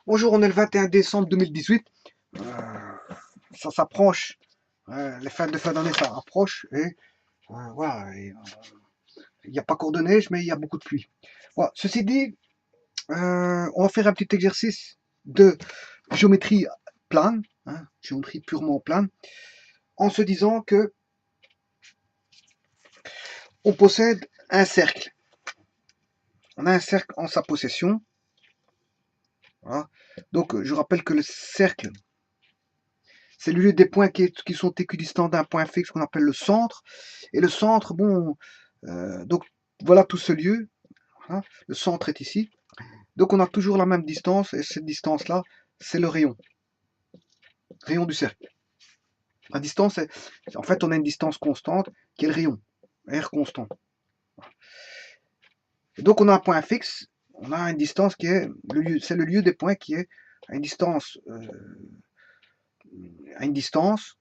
Bonjour, on est le 21 décembre 2018. Ça s'approche. Les fêtes de fin d'année, ça approche. Et voilà. Il n'y a pas encore de neige, mais il y a beaucoup de pluie. Voilà. Ceci dit, on va faire un petit exercice de géométrie plane, géométrie purement plane, en se disant que on possède un cercle. On a un cercle en sa possession. Voilà. Donc, je rappelle que le cercle, c'est le lieu des points qui sont équidistants d'un point fixe qu'on appelle le centre. Et le centre, bon, donc voilà tout ce lieu. Hein, le centre est ici. Donc on a toujours la même distance, et cette distance-là, c'est le rayon du cercle. La distance, en fait, on a une distance constante qui est le rayon, R constant. Et donc on a un point fixe, on a une distance qui est c'est le lieu des points qui est à une distance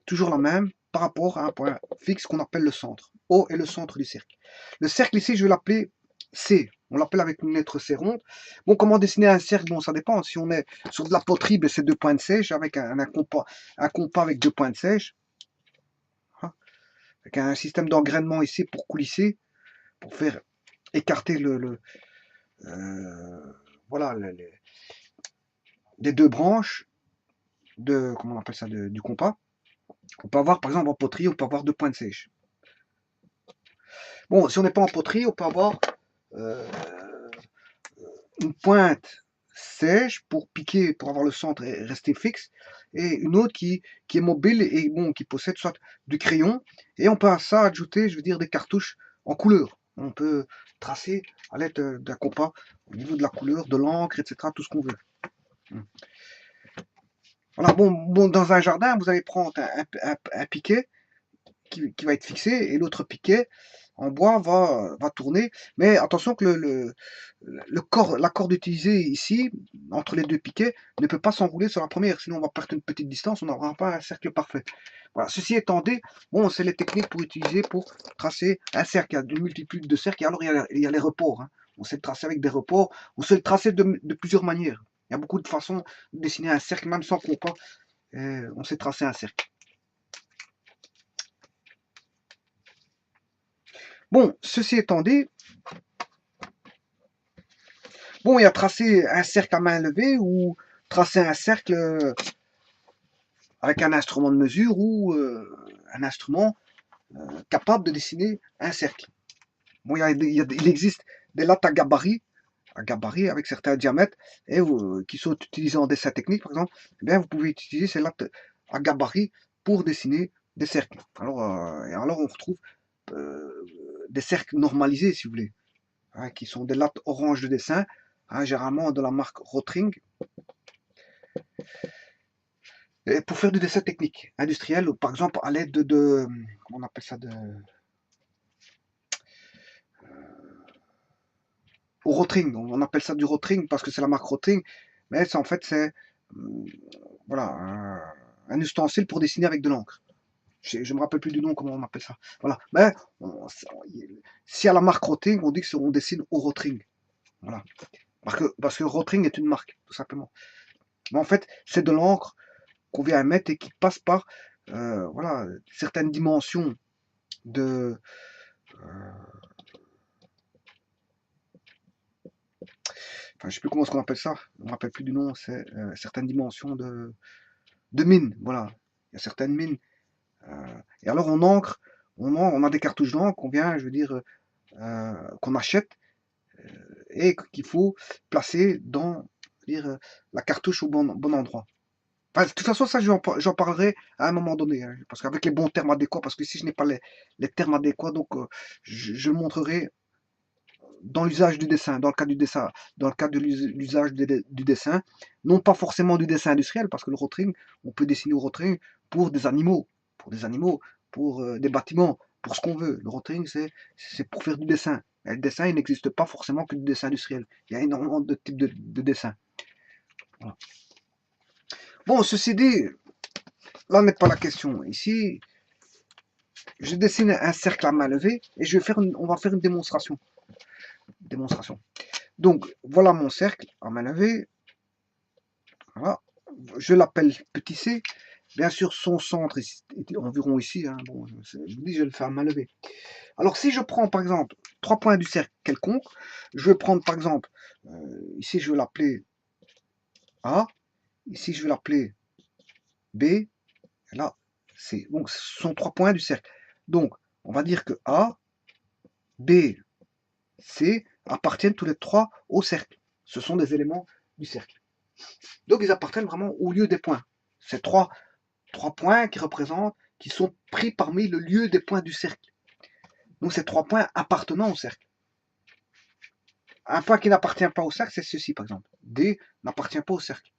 toujours la même par rapport à un point fixe qu'on appelle le centre. O est le centre du cercle. Le cercle ici, je vais l'appeler C. On l'appelle avec une lettre C ronde. Bon, comment dessiner un cercle? Bon, ça dépend. Si on est sur de la poterie, ben, c'est deux points de sèche avec un compas avec deux points de sèche. Hein, avec un système d'engrainement ici pour coulisser, pour faire écarter voilà, les deux branches de, comment on appelle ça, du compas. On peut avoir, par exemple, en poterie, on peut avoir deux points de sèche. Bon, si on n'est pas en poterie, on peut avoir une pointe sèche pour piquer, pour avoir le centre et rester fixe, et une autre qui est mobile et bon, qui possède soit du crayon, et on peut à ça ajouter, je veux dire, des cartouches en couleur. On peut tracer à l'aide d'un compas au niveau de la couleur, de l'encre, etc., tout ce qu'on veut. Voilà, bon, dans un jardin, vous allez prendre un piquet qui va être fixé et l'autre piquet en bois va tourner. Mais attention que la corde utilisée ici, entre les deux piquets, ne peut pas s'enrouler sur la première, sinon on va perdre une petite distance, on n'aura pas un cercle parfait. Voilà. Ceci étant dit, bon, c'est les techniques pour utiliser pour tracer un cercle. Il y a une multitude de cercles, et alors il y a les reports. Hein. On sait le tracer avec des reports, on sait le tracer de plusieurs manières. Il y a beaucoup de façons de dessiner un cercle, même sans compas, on sait tracer un cercle. Bon, ceci étant dit, bon, il y a tracé un cercle à main levée ou tracer un cercle avec un instrument de mesure ou un instrument capable de dessiner un cercle. Bon, il existe des lattes à gabarit avec certains diamètres et qui sont utilisées en dessin technique, par exemple. Eh bien, vous pouvez utiliser ces lattes à gabarit pour dessiner des cercles. Alors on retrouve des cercles normalisés, si vous voulez, hein, qui sont des lattes orange de dessin, hein, généralement de la marque Rotring. Et pour faire du dessin technique, industriel, ou par exemple à l'aide comment on appelle ça, au Rotring. On appelle ça du Rotring parce que c'est la marque Rotring, mais en fait c'est voilà, un ustensile pour dessiner avec de l'encre. Je ne me rappelle plus du nom, comment on appelle ça. Voilà. Mais si à la marque Rotring, on dit qu'on dessine au Rotring. Voilà. Parce que Rotring est une marque, tout simplement. Mais en fait, c'est de l'encre qu'on vient mettre et qui passe par voilà, certaines dimensions de. Enfin, je ne sais plus comment on appelle ça, je ne me rappelle plus du nom, c'est certaines dimensions de mines. Voilà. Il y a certaines mines. Et alors on encre, on a des cartouches d'encre qu'on vient, je veux dire, qu'on achète et qu'il faut placer dans dire, la cartouche au bon endroit. Enfin, de toute façon, ça, j'en parlerai à un moment donné, hein, parce qu'avec les bons termes adéquats, parce que si je n'ai pas les termes adéquats, donc je le montrerai dans l'usage du dessin, dans le cas du dessin, dans le cas de l'usage du dessin, non pas forcément du dessin industriel, parce que le rotring, on peut dessiner au rotring pour des animaux, pour des bâtiments, pour ce qu'on veut. Le rotring, c'est pour faire du dessin. Et le dessin, il n'existe pas forcément que du dessin industriel. Il y a énormément de types de dessins. Voilà. Bon, ceci dit, là n'est pas la question. Ici, je dessine un cercle à main levée et on va faire une démonstration. Donc, voilà mon cercle à main levée. Voilà. Je l'appelle petit c. Bien sûr, son centre est environ ici. Hein. Bon, je vous dis, je vais le faire à main levée. Alors, si je prends, par exemple, 3 points du cercle quelconque, je vais prendre, par exemple, ici, je vais l'appeler A. Ici, je vais l'appeler B. Et là, C. Donc, ce sont 3 points du cercle. Donc, on va dire que A, B, C appartiennent tous les 3 au cercle. Ce sont des éléments du cercle. Donc, ils appartiennent vraiment au lieu des points. C'est 3 points qui sont pris parmi le lieu des points du cercle. Donc, ces 3 points appartenant au cercle. Un point qui n'appartient pas au cercle, c'est ceci, par exemple. D n'appartient pas au cercle.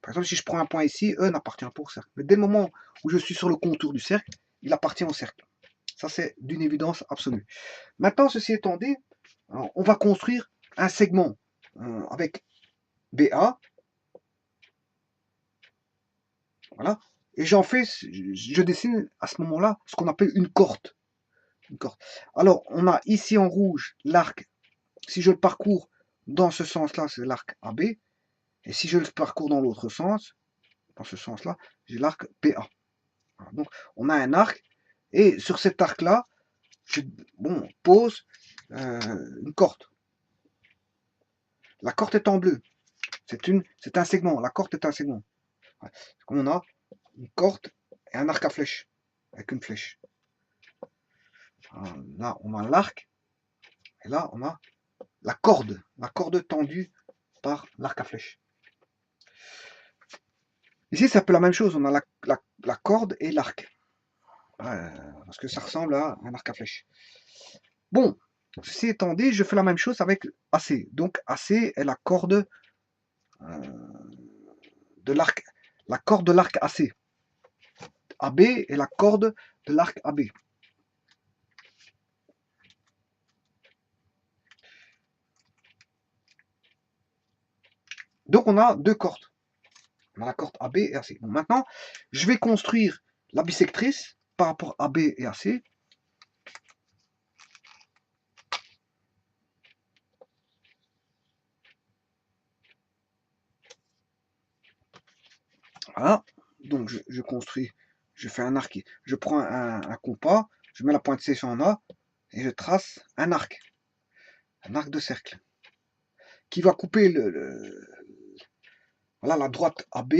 Par exemple, si je prends un point ici, E n'appartient pas au cercle. Mais dès le moment où je suis sur le contour du cercle, il appartient au cercle. Ça, c'est d'une évidence absolue. Maintenant, ceci étant dit, on va construire un segment avec BA. Voilà. Et je dessine à ce moment-là ce qu'on appelle une corde. Alors, on a ici en rouge l'arc. Si je le parcours dans ce sens-là, c'est l'arc AB. Et si je le parcours dans l'autre sens, dans ce sens-là, j'ai l'arc PA. Voilà. Donc, on a un arc. Et sur cet arc-là, je pose une corde. La corde est en bleu. C'est un segment. La corde est un segment. Ouais. Comme on a une corde et un arc à flèche. Avec une flèche. Là, on a l'arc. Et là, on a la corde tendue par l'arc à flèche. Ici, c'est un peu la même chose. On a la corde et l'arc. Parce que ça ressemble à un arc à flèche. Bon, ceci étant dit, je fais la même chose avec AC. Donc, AC est la corde de l'arc. La corde de l'arc AC. AB est la corde de l'arc AB. Donc, on a deux cordes. On a la corde AB et AC. Bon, maintenant, je vais construire la bisectrice par rapport à AB et AC. Voilà. Donc, je construis, je fais un arc. Je prends un compas, je mets la pointe C sur un A et je trace un arc de cercle qui va couper voilà, la droite AB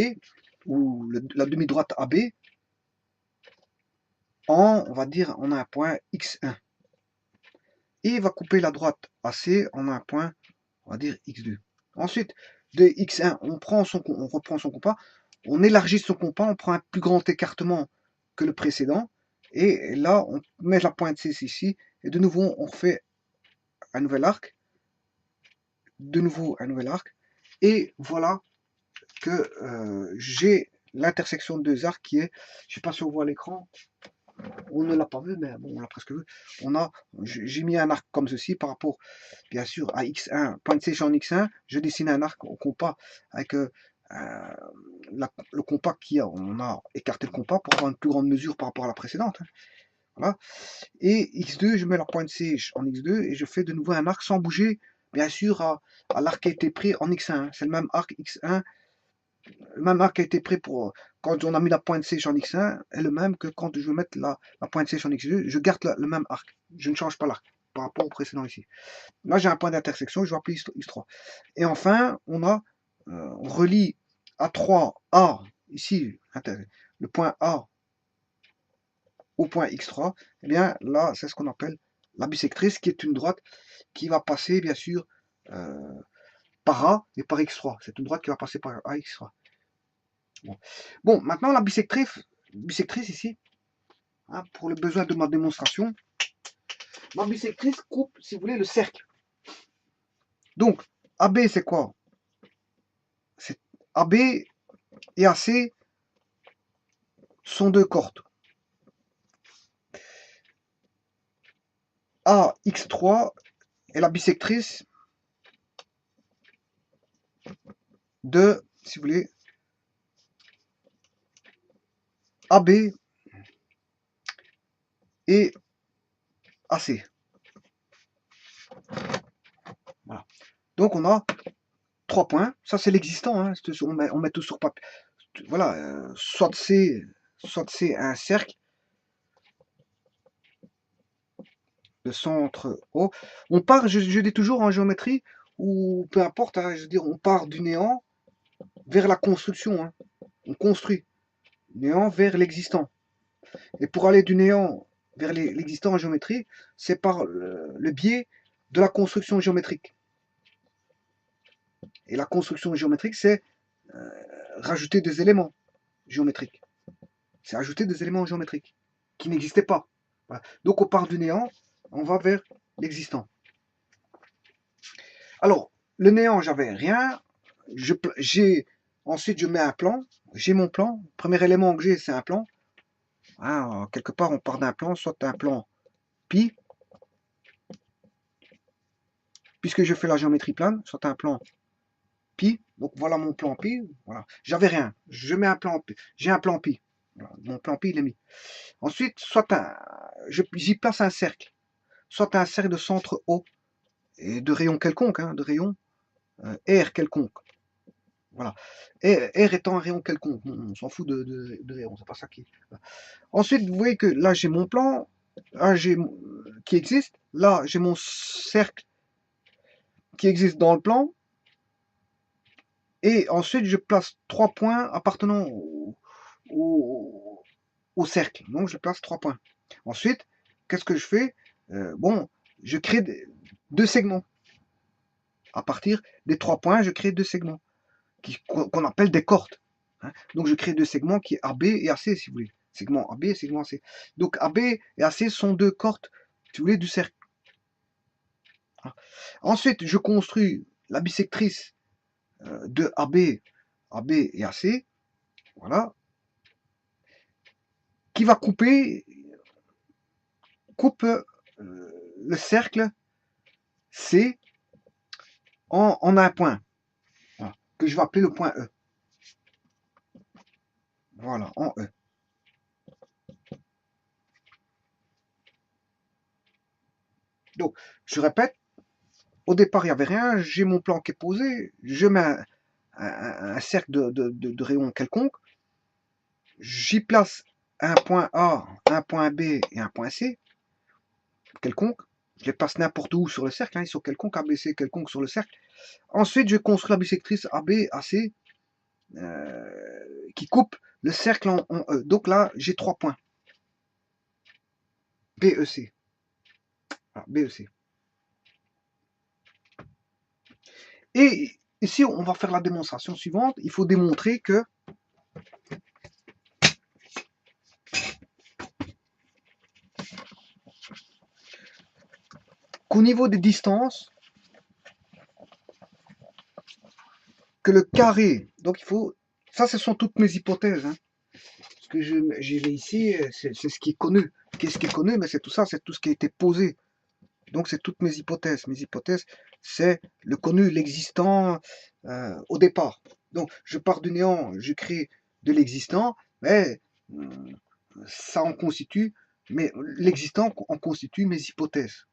ou la demi-droite AB on va dire, on a un point X1. Et il va couper la droite AC, on a un point, on va dire X2. Ensuite, de X1, on reprend son compas, on élargit son compas, on prend un plus grand écartement que le précédent, et là, on met la pointe C ici, et de nouveau, on refait un nouvel arc, de nouveau un nouvel arc, et voilà que j'ai l'intersection de deux arcs qui est, je ne sais pas si on voit à l'écran, on ne l'a pas vu, mais bon, on l'a presque vu. J'ai mis un arc comme ceci par rapport, bien sûr, à X1, point de C en X1. Je dessine un arc au compas avec le compas on a écarté le compas pour avoir une plus grande mesure par rapport à la précédente. Hein. Voilà. Et X2, je mets la pointe C en X2 et je fais de nouveau un arc sans bouger, bien sûr, à l'arc qui a été pris en X1. Hein. C'est le même arc X1. Le même arc a été pris pour quand on a mis la pointe C en X1 est le même que quand je vais mettre la pointe C en X2. Je garde le même arc. Je ne change pas l'arc par rapport au précédent ici. Là, j'ai un point d'intersection. Je vais appeler X3. Et enfin, on relie A3A ici, le point A au point X3. Eh bien, là, c'est ce qu'on appelle la bisectrice, qui est une droite qui va passer, bien sûr, par A et par X3. C'est une droite qui va passer par A et X3. Bon, maintenant la bisectrice ici, hein, pour le besoin de ma démonstration, ma bisectrice coupe, si vous voulez, le cercle. Donc, AB c'est quoi? C'est AB et AC sont deux cordes. AX3 est la bisectrice de, si vous voulez, AB et AC. Voilà. Donc on a 3 points, ça c'est l'existant, hein. On met tout sur papier. Voilà, soit c'est un cercle de centre O. On part, je dis toujours en géométrie, ou peu importe, hein, je veux dire, on part du néant vers la construction. Hein. On construit néant vers l'existant. Et pour aller du néant vers l'existant en géométrie, c'est par le biais de la construction géométrique. Et la construction géométrique, c'est rajouter des éléments géométriques. C'est ajouter des éléments géométriques qui n'existaient pas. Voilà. Donc on part du néant, on va vers l'existant. Alors, le néant, j'avais rien. Ensuite, je mets un plan. J'ai mon plan. Le premier élément que j'ai, c'est un plan. Hein, quelque part, on part d'un plan, soit un plan pi, puisque je fais la géométrie plane, soit un plan pi. Donc voilà mon plan pi. Voilà. J'avais rien. Je mets un plan pi. J'ai un plan pi. Voilà. Mon plan pi, il est mis. Ensuite, j'y place un cercle. Soit un cercle de centre O et de rayon quelconque, hein, de rayon R quelconque. Voilà. R étant un rayon quelconque. On s'en fout de rayon, c'est pas ça qui. Voilà. Ensuite, vous voyez que là j'ai mon plan, là qui existe, là j'ai mon cercle qui existe dans le plan, et ensuite je place 3 points appartenant au cercle. Donc je place 3 points. Ensuite, qu'est-ce que je fais? Bon, je crée 2 segments. À partir des 3 points, je crée 2 segments qu'on appelle des cordes. Hein. Donc je crée 2 segments qui est AB et AC, si vous voulez. Segment AB et segment AC. Donc AB et AC sont 2 cordes, si vous voulez, du cercle. Ensuite, je construis la bisectrice de AB et AC, voilà, qui va coupe le cercle C en un point, voilà, que je vais appeler le point E. Voilà, en E. Donc, je répète, au départ, il n'y avait rien, j'ai mon plan qui est posé, je mets un cercle de rayon quelconque, j'y place un point A, un point B et un point C, quelconque, je les place n'importe où sur le cercle, hein, ils sont quelconques, ABC quelconque sur le cercle. Ensuite, je construis la bisectrice AB, AC, qui coupe le cercle en E. Donc là, j'ai 3 points. BEC. Voilà, BEC. Et ici, on va faire la démonstration suivante. Il faut démontrer qu'au niveau des distances, que le carré, donc il faut, ça ce sont toutes mes hypothèses, hein. Ce que j'ai ici, c'est ce qui est connu. Qu'est-ce qui est connu? Mais c'est tout ça, c'est tout ce qui a été posé. Donc c'est toutes mes hypothèses. Mes hypothèses, c'est le connu, l'existant au départ. Donc je pars du néant, je crée de l'existant, mais ça en constitue, mais l'existant en constitue mes hypothèses.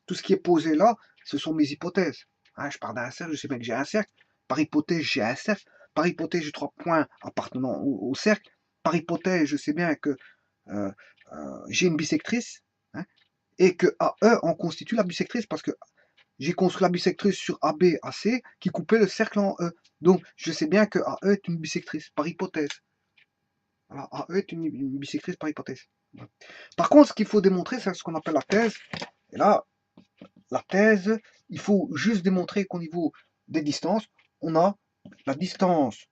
Tout ce qui est posé là, ce sont mes hypothèses. Hein, je pars d'un cercle, je sais bien que j'ai un cercle. Par hypothèse, j'ai un cercle. Par hypothèse, j'ai 3 points appartenant au cercle. Par hypothèse, je sais bien que j'ai une bisectrice. Hein, et que AE en constitue la bisectrice parce que j'ai construit la bisectrice sur AB, AC qui coupait le cercle en E. Donc je sais bien que AE est une bisectrice par hypothèse. Voilà, AE est une bisectrice par hypothèse. Voilà. Par contre, ce qu'il faut démontrer, c'est ce qu'on appelle la thèse. Et là, la thèse, il faut juste démontrer qu'au niveau des distances, on a la distance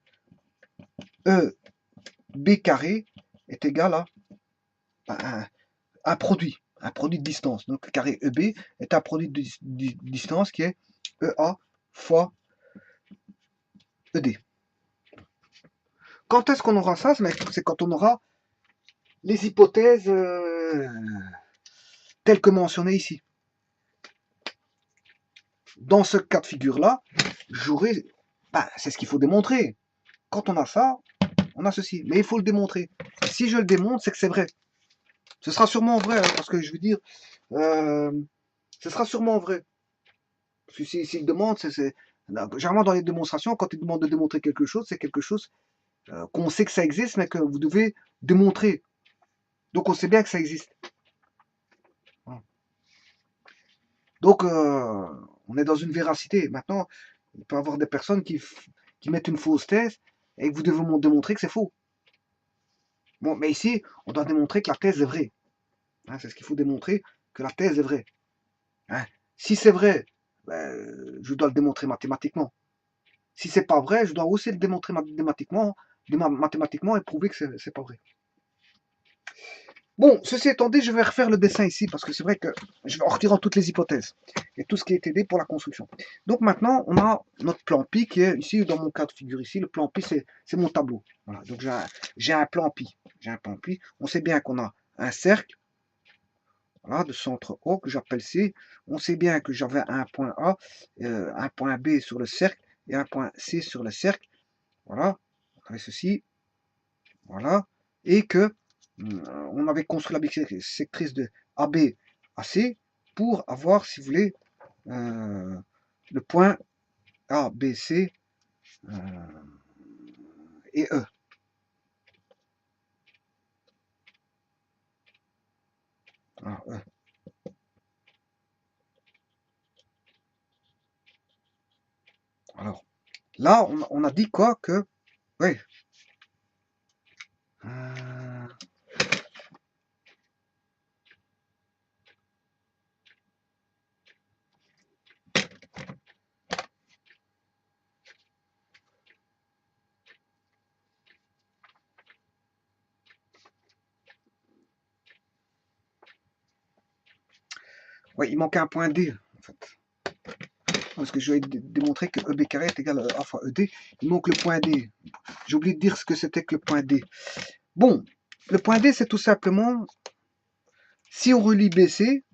EB carré est égale à un produit de distance. Donc le carré EB est un produit de distance qui est EA fois ED. Quand est-ce qu'on aura ça? C'est quand on aura les hypothèses telles que mentionnées ici. Dans ce cas de figure-là, j'aurai... c'est ce qu'il faut démontrer. Quand on a ça, on a ceci. Mais il faut le démontrer. Si je le démontre, c'est que c'est vrai. Ce sera sûrement vrai, hein, parce que je veux dire, ce sera sûrement vrai. Parce que s'il demande, Généralement, dans les démonstrations, quand ils demandent de démontrer quelque chose, c'est quelque chose qu'on sait que ça existe, mais que vous devez démontrer. Donc, on sait bien que ça existe. Donc, on est dans une véracité. Maintenant, il peut y avoir des personnes qui mettent une fausse thèse et que vous devez démontrer que c'est faux. Bon, mais ici, on doit démontrer que la thèse est vraie. Hein, c'est ce qu'il faut démontrer, que la thèse est vraie. Hein. Si c'est vrai, ben, je dois le démontrer mathématiquement. Si c'est pas vrai, je dois aussi le démontrer mathématiquement et prouver que c'est pas vrai. Bon, ceci étant dit, je vais refaire le dessin ici parce que c'est vrai que je vais en retirant toutes les hypothèses et tout ce qui est aidé pour la construction. Donc maintenant, on a notre plan pi qui est ici dans mon cas de figure ici. Le plan pi, c'est mon tableau. Voilà, donc j'ai un plan pi. J'ai un plan pi. On sait bien qu'on a un cercle, voilà, de centre O que j'appelle C. On sait bien que j'avais un point A, un point B sur le cercle et un point C sur le cercle. Voilà, on avait ceci. Voilà, et que on avait construit la bisectrice de AB à C pour avoir, si vous voulez, le point A, B, C et E. Ah, E. Alors, là, on a dit quoi que... Oui. Oui, il manquait un point D, en fait. Parce que je vais démontrer que EB carré est égal à A fois ED. Il manque le point D. J'ai oublié de dire ce que c'était que le point D. Bon, le point D, c'est tout simplement, si on relie BC,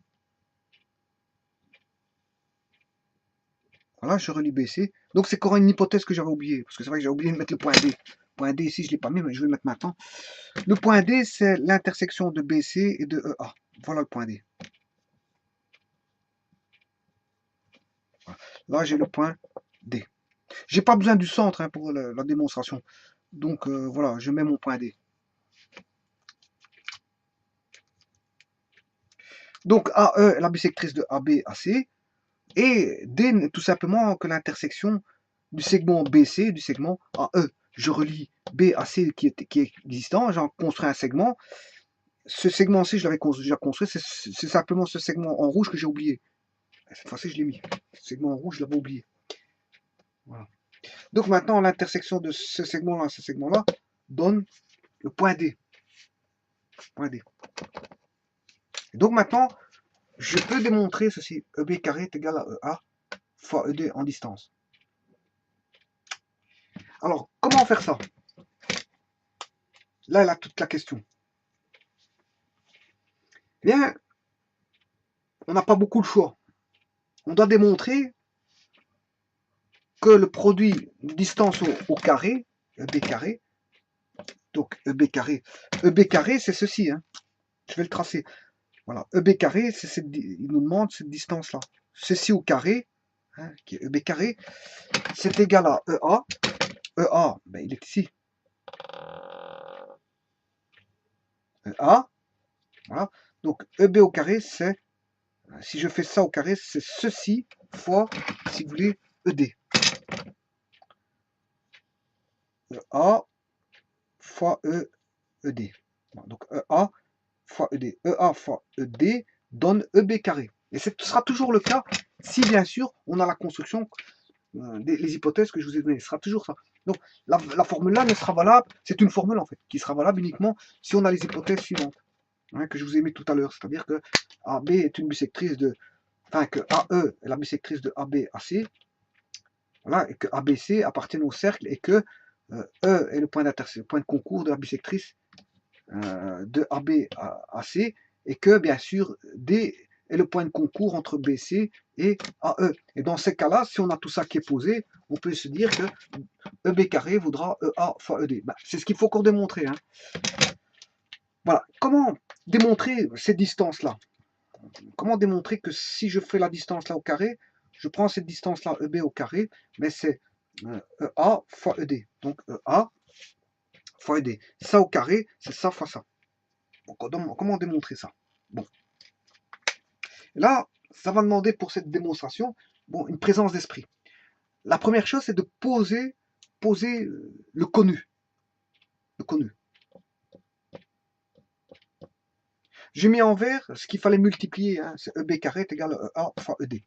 voilà, je relis BC. Donc c'est encore une hypothèse que j'avais oubliée, parce que c'est vrai que j'ai oublié de mettre le point D. Le point D ici, je ne l'ai pas mis, mais je vais le mettre maintenant. Le point D, c'est l'intersection de BC et de EA. Voilà le point D. Voilà. Là, j'ai le point D. J'ai pas besoin du centre hein, pour la démonstration. Donc voilà, je mets mon point D. Donc AE est la bisectrice de AB à C. Et D n'est tout simplement que l'intersection du segment BC et du segment AE. Je relie B à C qui est existant, j'en construis un segment. Ce segment-ci, je l'avais déjà construit, c'est simplement ce segment en rouge que j'ai oublié. Cette fois-ci, je l'ai mis. Ce segment en rouge, je l'avais oublié. Voilà. Donc maintenant, l'intersection de ce segment-là et ce segment-là donne le point D. Point D. Et donc maintenant, je peux démontrer ceci. EB carré est égal à EA fois ED en distance. Alors, comment faire ça? Là, elle a toute la question. Eh bien, on n'a pas beaucoup de choix. On doit démontrer que le produit de distance au carré, EB carré, donc EB carré c'est ceci, hein. Je vais le tracer. Voilà, EB carré, il nous demande cette distance-là. Ceci au carré, hein, qui est EB carré, c'est égal à EA. EA, ben, il est ici. EA, voilà. Donc EB au carré, c'est, si je fais ça au carré, c'est ceci fois, si vous voulez, ED. EA fois ED. Donc EA fois ED. EA fois ED donne EB carré. Et ce sera toujours le cas si bien sûr on a la construction, les hypothèses que je vous ai données. Ce sera toujours ça. Donc la formule-là ne sera valable, c'est une formule en fait, qui sera valable uniquement si on a les hypothèses suivantes, hein, que je vous ai mis tout à l'heure. C'est-à-dire que AB est une bisectrice de, enfin que AE est la bisectrice de AB à C, voilà, et que ABC appartient au cercle et que E est le point de concours de la bisectrice de AB à C, et que bien sûr D est le point de concours entre BC et AE. Et dans ces cas-là, si on a tout ça qui est posé, on peut se dire que EB carré vaudra EA fois ED. Ben, c'est ce qu'il faut encore démontrer. Hein. Voilà. Comment démontrer ces distances-là? Comment démontrer que si je fais la distance là au carré, je prends cette distance-là, EB au carré, mais c'est EA fois ED. Donc EA fois ED. Ça au carré, c'est ça fois ça. Bon, comment démontrer ça? Bon. Là, ça va demander pour cette démonstration une présence d'esprit. La première chose, c'est de poser le connu. Le connu. J'ai mis en vert ce qu'il fallait multiplier. Hein, c'est EB carré est égal à EA fois ED.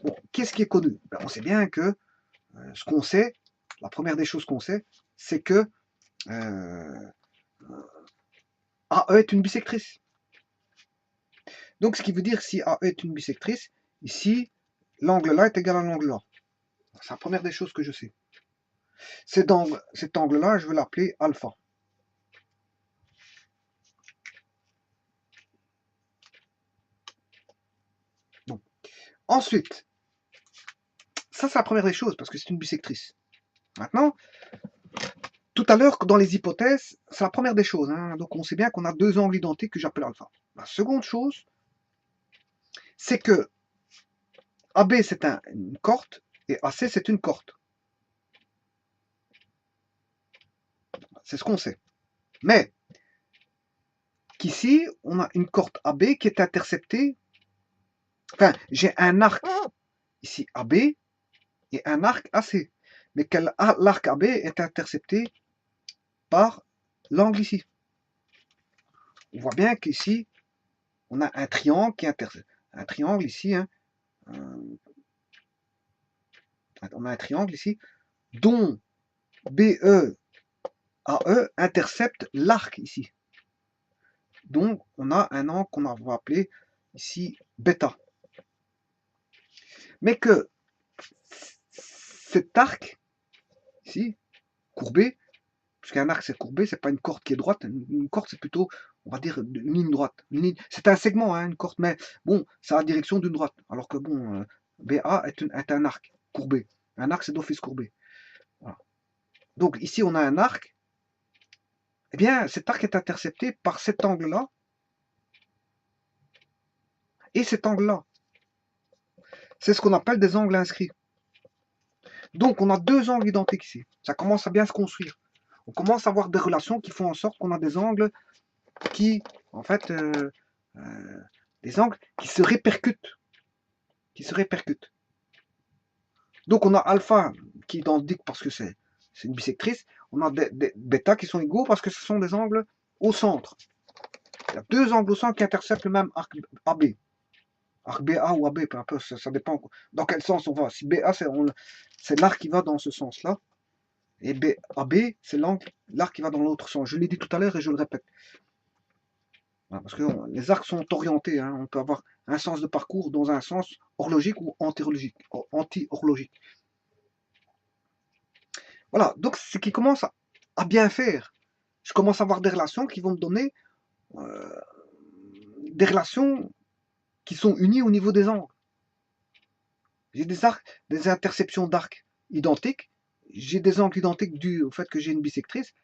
Bon, qu'est-ce qui est connu? On sait bien que ce qu'on sait, la première des choses qu'on sait, c'est que AE est une bisectrice. Donc, ce qui veut dire si AE est une bisectrice, ici, l'angle là est égal à l'angle là. C'est la première des choses que je sais. Cet angle-là, je vais l'appeler alpha. Bon. Ensuite, ça c'est la première des choses, parce que c'est une bisectrice. Maintenant, tout à l'heure, dans les hypothèses, c'est la première des choses. Hein. Donc on sait bien qu'on a deux angles identiques que j'appelle alpha. La seconde chose, c'est que AB c'est une corde et AC c'est une corde. C'est ce qu'on sait. Mais qu'ici, on a une corde AB qui est interceptée. Enfin, j'ai un arc ici AB et un arc AC. Mais l'arc AB est intercepté par l'angle ici. On voit bien qu'ici, on a un triangle qui intercepte. Un triangle ici, hein, on a un triangle ici, dont BE AE intercepte l'arc ici. Donc, on a un angle qu'on va appeler ici bêta. Mais que cet arc, ici, courbé, puisqu'un arc c'est courbé, c'est pas une corde qui est droite, une corde c'est plutôt, on va dire, une ligne droite. C'est un segment, hein, une corde, mais bon, ça a la direction d'une droite. Alors que bon, BA est un arc courbé. Un arc c'est d'office courbé. Voilà. Donc ici on a un arc. Eh bien, cet arc est intercepté par cet angle-là et cet angle-là. C'est ce qu'on appelle des angles inscrits. Donc on a deux angles identiques ici. Ça commence à bien se construire. On commence à avoir des relations qui font en sorte qu'on a des angles qui, en fait, des angles qui se répercutent. Donc on a alpha qui est identique parce que c'est une bisectrice. On a des bêta qui sont égaux parce que ce sont des angles au centre. Il y a deux angles au centre qui interceptent le même arc AB. Arc BA ou AB, peu importe, ça dépend dans quel sens on va. Si BA, c'est l'arc qui va dans ce sens-là. Et AB, c'est l'arc qui va dans l'autre sens. Je l'ai dit tout à l'heure et je le répète. Voilà, parce que les arcs sont orientés. Hein. On peut avoir un sens de parcours dans un sens horlogique ou anti-horlogique. Voilà, donc ce qui commence à bien faire. Je commence à avoir des relations qui vont me donner des relations qui sont unies au niveau des angles. J'ai des interceptions d'arcs identiques. J'ai des angles identiques dus au fait que j'ai une bisectrice.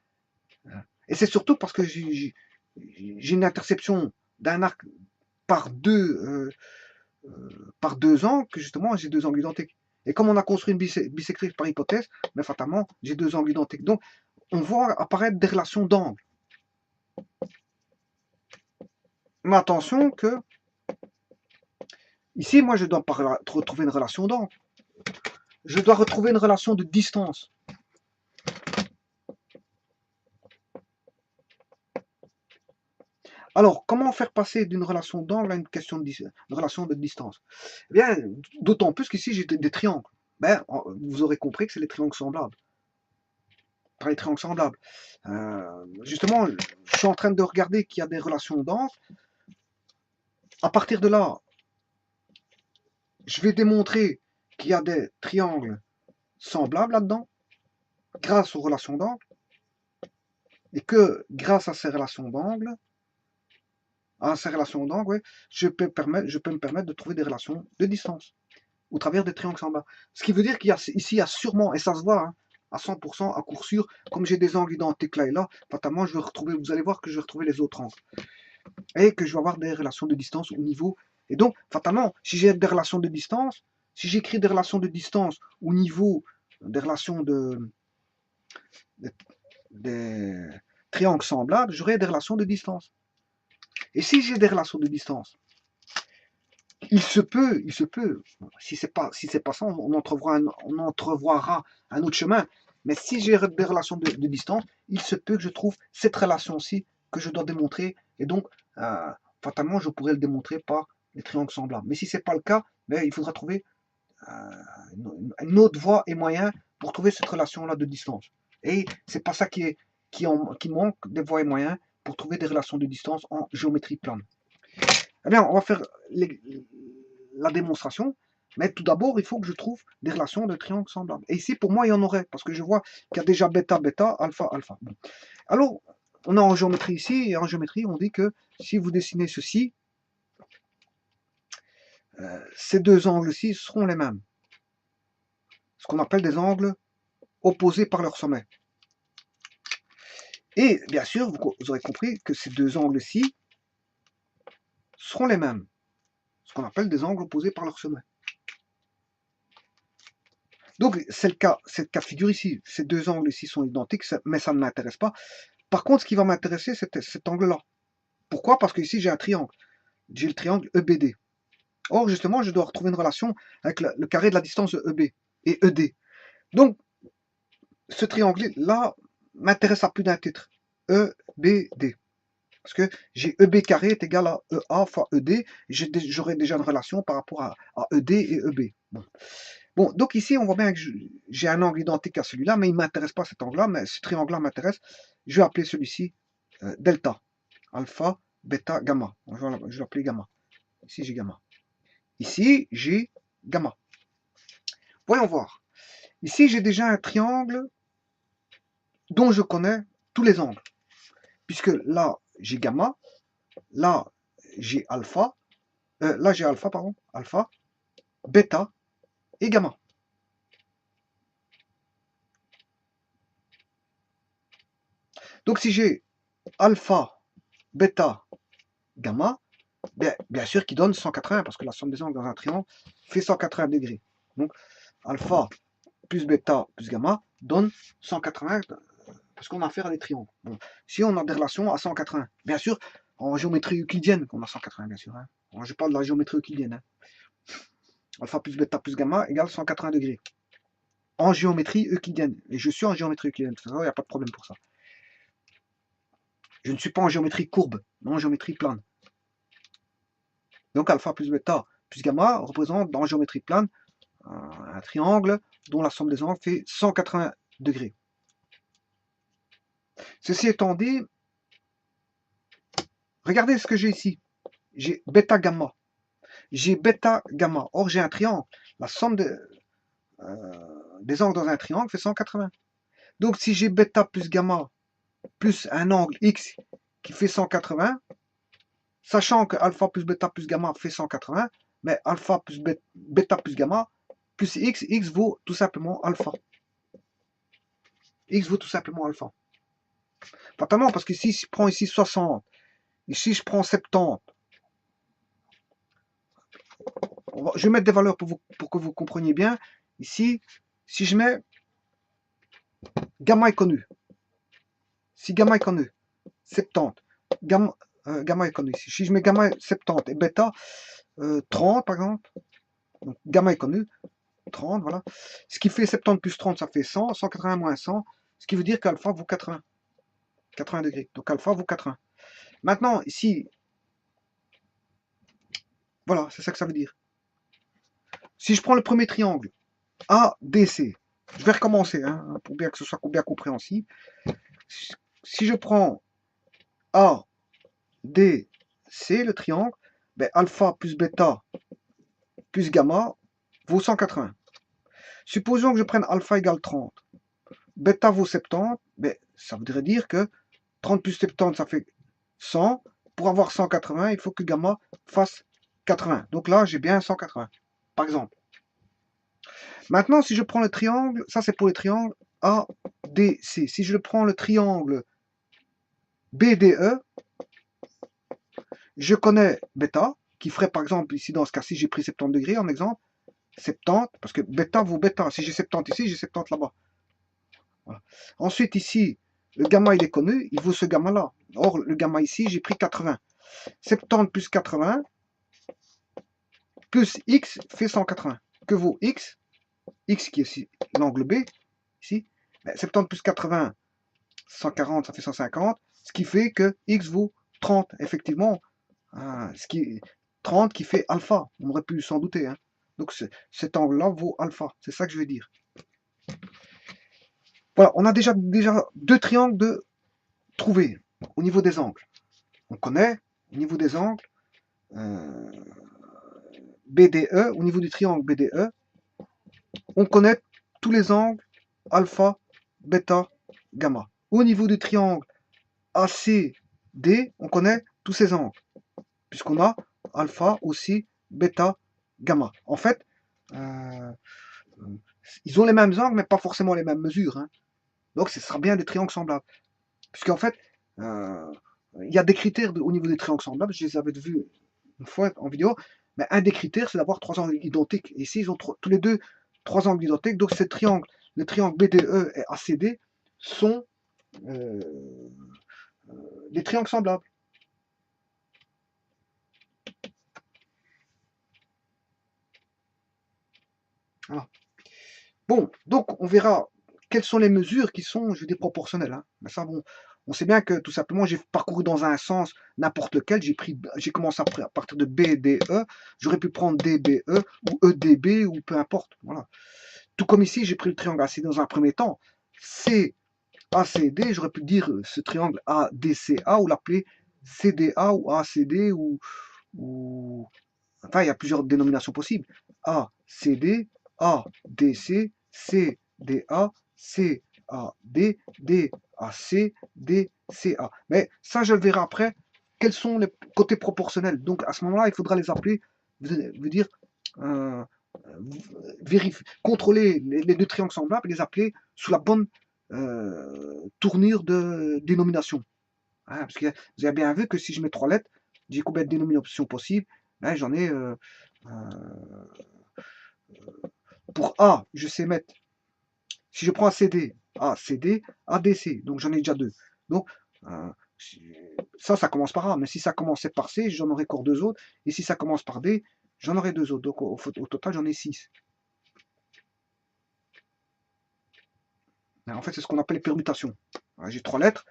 Et c'est surtout parce que j'ai une interception d'un arc par deux angles que justement j'ai deux angles identiques. Et comme on a construit une bisectrice par hypothèse, mais fatalement j'ai deux angles identiques. Donc on voit apparaître des relations d'angles. Mais attention que ici, moi, je dois pas retrouver une relation d'angle. Je dois retrouver une relation de distance. Alors, comment faire passer d'une relation d'angle à une relation de distance? Eh bien, d'autant plus qu'ici, j'ai des triangles. Ben, vous aurez compris que c'est les triangles semblables. Par les triangles semblables. Justement, je suis en train de regarder qu'il y a des relations d'angle. À partir de là, je vais démontrer qu'il y a des triangles semblables là-dedans, grâce aux relations d'angle, et que grâce à ces relations d'angle, ouais, je peux me permettre de trouver des relations de distance au travers des triangles semblables. Ce qui veut dire qu'ici, il y a sûrement, et ça se voit, hein, à 100%, à coup sûr, comme j'ai des angles identiques là et là, fatalement, je vais retrouver, vous allez voir que je vais retrouver les autres angles. Et que je vais avoir des relations de distance au niveau. Et donc, fatalement, si j'ai des relations de distance, Si j'écris des relations de distance au niveau des relations des triangles semblables, j'aurai des relations de distance. Et si j'ai des relations de distance, il se peut, si c'est pas ça, on entrevoira un autre chemin. Mais si j'ai des relations de distance, il se peut que je trouve cette relation-ci que je dois démontrer. Et donc, fatalement, je pourrais le démontrer par les triangles semblables. Mais si ce n'est pas le cas, ben, il faudra trouver une autre voie et moyen pour trouver cette relation-là de distance. Et c'est pas ça qui manque, des voies et moyens pour trouver des relations de distance en géométrie plane. Eh bien, on va faire la démonstration, mais tout d'abord, il faut que je trouve des relations de triangles semblables. Et ici, pour moi, il y en aurait, parce que je vois qu'il y a déjà bêta, bêta, alpha, alpha. Bon. Alors, on est en géométrie ici, et en géométrie, on dit que si vous dessinez ceci, ces deux angles-ci seront les mêmes. Ce qu'on appelle des angles opposés par leur sommet. Et bien sûr, vous aurez compris que ces deux angles-ci seront les mêmes. Ce qu'on appelle des angles opposés par leur sommet. Donc, c'est le cas de figure ici. Ces deux angles ici sont identiques, mais ça ne m'intéresse pas. Par contre, ce qui va m'intéresser, c'est cet angle-là. Pourquoi? Parce que ici, j'ai un triangle. J'ai le triangle EBD. Or, justement, je dois retrouver une relation avec le carré de la distance EB et ED. Donc, ce triangle-là m'intéresse à plus d'un titre. EBD. Parce que j'ai EB carré est égal à EA fois ED. J'aurai déjà une relation par rapport à ED et EB. Bon, donc ici, on voit bien que j'ai un angle identique à celui-là, mais il ne m'intéresse pas cet angle-là, mais ce triangle-là m'intéresse. Je vais appeler celui-ci delta. Alpha, bêta, gamma. Je vais l'appeler gamma. Ici, j'ai gamma. Ici, j'ai gamma. Voyons voir. Ici, j'ai déjà un triangle dont je connais tous les angles. Puisque là, j'ai gamma. Là, j'ai alpha. Là, j'ai alpha, pardon. Alpha, bêta et gamma. Donc, si j'ai alpha, bêta, gamma, bien sûr qui donne 180, parce que la somme des angles dans un triangle fait 180 degrés. Donc, alpha plus bêta plus gamma donne 180, parce qu'on a affaire à des triangles. Bon, si on a des relations à 180, bien sûr, en géométrie euclidienne qu'on a 180, bien sûr. Hein. Je parle de la géométrie euclidienne. Hein. Alpha plus bêta plus gamma égale 180 degrés. En géométrie euclidienne. Et je suis en géométrie euclidienne, il n'y a pas de problème pour ça. Je ne suis pas en géométrie courbe, mais en géométrie plane. Donc alpha plus bêta plus gamma représente dans la géométrie plane un triangle dont la somme des angles fait 180 degrés. Ceci étant dit, regardez ce que j'ai ici. J'ai bêta gamma. J'ai bêta gamma. Or, j'ai un triangle. La somme des angles dans un triangle fait 180. Donc, si j'ai bêta plus gamma plus un angle x qui fait 180, sachant que alpha plus bêta plus gamma fait 180, mais alpha plus bêta plus gamma plus x vaut tout simplement alpha. X vaut tout simplement alpha. Fatalement, parce que si je prends ici 60, ici je prends 70, je vais mettre des valeurs pour que vous compreniez bien. Ici, si je mets gamma est connu, si gamma est connu, 70, gamma est connu ici. Si je mets gamma 70 et bêta 30 par exemple, donc gamma est connu, 30, voilà. Ce qui fait 70 plus 30, ça fait 100, 180 moins 100, ce qui veut dire qu'alpha vaut 80. 80 degrés. Donc alpha vaut 80. Maintenant, ici, voilà, c'est ça que ça veut dire. Si je prends le premier triangle, ADC, je vais recommencer, hein, pour bien que ce soit bien compréhensible. Si je prends ADC, le triangle, ben, alpha plus bêta plus gamma vaut 180. Supposons que je prenne alpha égale 30, bêta vaut 70, ben, ça voudrait dire que 30 plus 70, ça fait 100. Pour avoir 180, il faut que gamma fasse 80. Donc là, j'ai bien 180, par exemple. Maintenant, si je prends le triangle, ça c'est pour le triangle ADC. Si je prends le triangle BDE, je connais bêta, qui ferait par exemple, ici dans ce cas-ci, j'ai pris 70 degrés en exemple, 70, parce que bêta vaut bêta. Si j'ai 70 ici, j'ai 70 là-bas. Voilà. Ensuite, ici, le gamma, il est connu, il vaut ce gamma-là. Or, le gamma ici, j'ai pris 80. 70 plus 80, plus x fait 180. Que vaut x? X qui est ici, l'angle B, ici. 70 plus 80, 140, ça fait 150. Ce qui fait que x vaut 30, effectivement. Ce qui 30 qui fait alpha. On aurait pu s'en douter. Hein. Donc cet angle-là vaut alpha. C'est ça que je veux dire. Voilà, on a déjà deux triangles de trouver au niveau des angles. On connaît au niveau des angles BDE, au niveau du triangle BDE, on connaît tous les angles alpha, bêta, gamma. Au niveau du triangle ACD, on connaît tous ces angles, puisqu'on a alpha aussi, bêta, gamma. En fait, ils ont les mêmes angles, mais pas forcément les mêmes mesures. Hein. Donc, ce sera bien des triangles semblables. Puisqu'en fait, il y a des critères au niveau des triangles semblables, je les avais vus une fois en vidéo, mais un des critères, c'est d'avoir trois angles identiques. Et ici, ils ont tous les deux trois angles identiques, donc ces triangles, le triangle BDE et ACD, sont des triangles semblables. Voilà. Bon, donc on verra quelles sont les mesures qui sont, je dis, proportionnelles. Hein. Mais ça, bon, on sait bien que tout simplement, j'ai parcouru dans un sens n'importe lequel. J'ai commencé à partir de BDE. J'aurais pu prendre DBE ou EDB ou peu importe. Voilà. Tout comme ici, j'ai pris le triangle ACD dans un premier temps. CACD, j'aurais pu dire ce triangle ADCA ou l'appeler CDA ou ACD ou... Enfin, il y a plusieurs dénominations possibles. ACD, ADC, CDA, CAD, DAC, DCA. Mais ça, je le verrai après. Quels sont les côtés proportionnels? Donc, à ce moment-là, il faudra les appeler, veut dire, contrôler les deux triangles semblables et les appeler sous la bonne tournure de dénomination. Hein, parce que vous avez bien vu que si je mets trois lettres, j'ai combien de dénominations possibles? Là, j'en ai pour A, je sais mettre, si je prends ACD, ACD, ADC, donc j'en ai déjà deux. Donc, ça commence par A, mais si ça commençait par C, j'en aurais encore deux autres, et si ça commence par D, j'en aurai deux autres. Donc, au total, j'en ai 6. En fait, c'est ce qu'on appelle les permutations. J'ai trois lettres,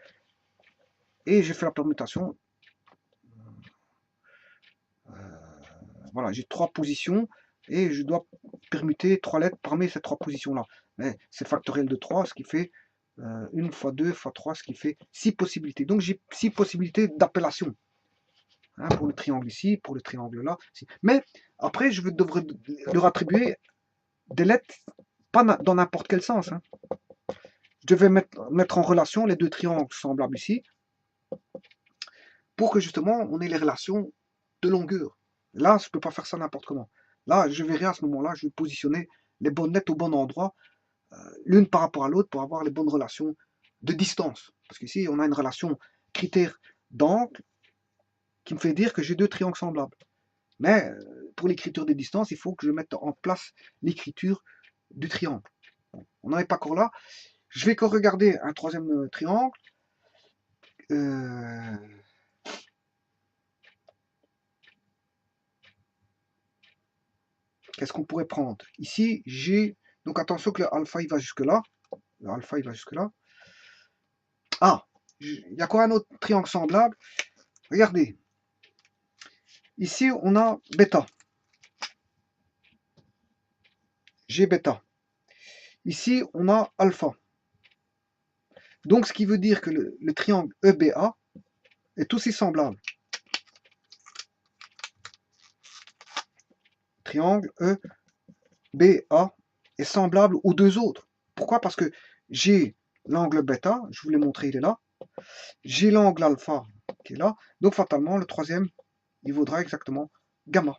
et j'ai fait la permutation. Voilà, j'ai trois positions, et je dois permuter trois lettres parmi ces trois positions-là. Mais c'est factoriel de 3, ce qui fait 1 fois 2 fois 3, ce qui fait 6 possibilités. Donc j'ai 6 possibilités d'appellation. Hein, pour le triangle ici, pour le triangle là. Ici. Mais après, je devrais leur attribuer des lettres, pas dans n'importe quel sens. Hein. Je devais mettre en relation les deux triangles semblables ici, pour que justement on ait les relations de longueur. Là, je ne peux pas faire ça n'importe comment. Là, je verrai à ce moment-là, je vais positionner les bonnes lettres au bon endroit, l'une par rapport à l'autre, pour avoir les bonnes relations de distance. Parce qu'ici, on a une relation critère d'angle qui me fait dire que j'ai deux triangles semblables. Mais pour l'écriture des distances, il faut que je mette en place l'écriture du triangle. Bon, on n'en est pas encore là. Je vais encore regarder un troisième triangle. Qu'est-ce qu'on pourrait prendre? Ici, j'ai... Donc attention que le alpha, il va jusque là. Le alpha, il va jusque là. Ah, il y a quoi un autre triangle semblable? Regardez. Ici, on a bêta. G bêta. Ici, on a alpha. Donc, ce qui veut dire que le triangle EBA est aussi semblable. Triangle EBA est semblable aux deux autres. Pourquoi? Parce que j'ai l'angle bêta, je vous l'ai montré, il est là. J'ai l'angle alpha qui est là. Donc, fatalement, le troisième, il vaudra exactement gamma.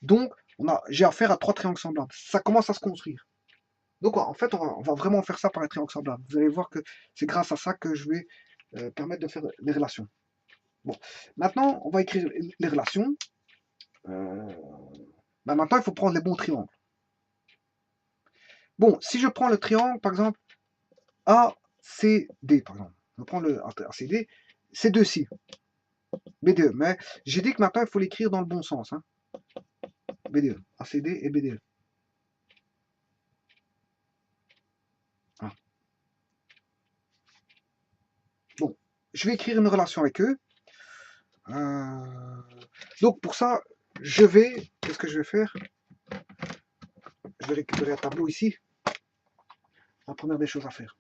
Donc, j'ai affaire à trois triangles semblables. Ça commence à se construire. Donc, en fait, on va vraiment faire ça par les triangles semblables. Vous allez voir que c'est grâce à ça que je vais permettre de faire les relations. Bon, maintenant, on va écrire les relations. Ben maintenant, il faut prendre les bons triangles. Bon, si je prends le triangle, par exemple, ACD, par exemple, je prends le ACD, c'est deux-ci, BDE. Mais j'ai dit que maintenant, il faut l'écrire dans le bon sens. Hein. BDE, ACD et BDE. Ah. Bon, je vais écrire une relation avec eux. Donc pour ça, qu'est-ce que je vais faire? Je vais récupérer un tableau ici. La première des choses à faire.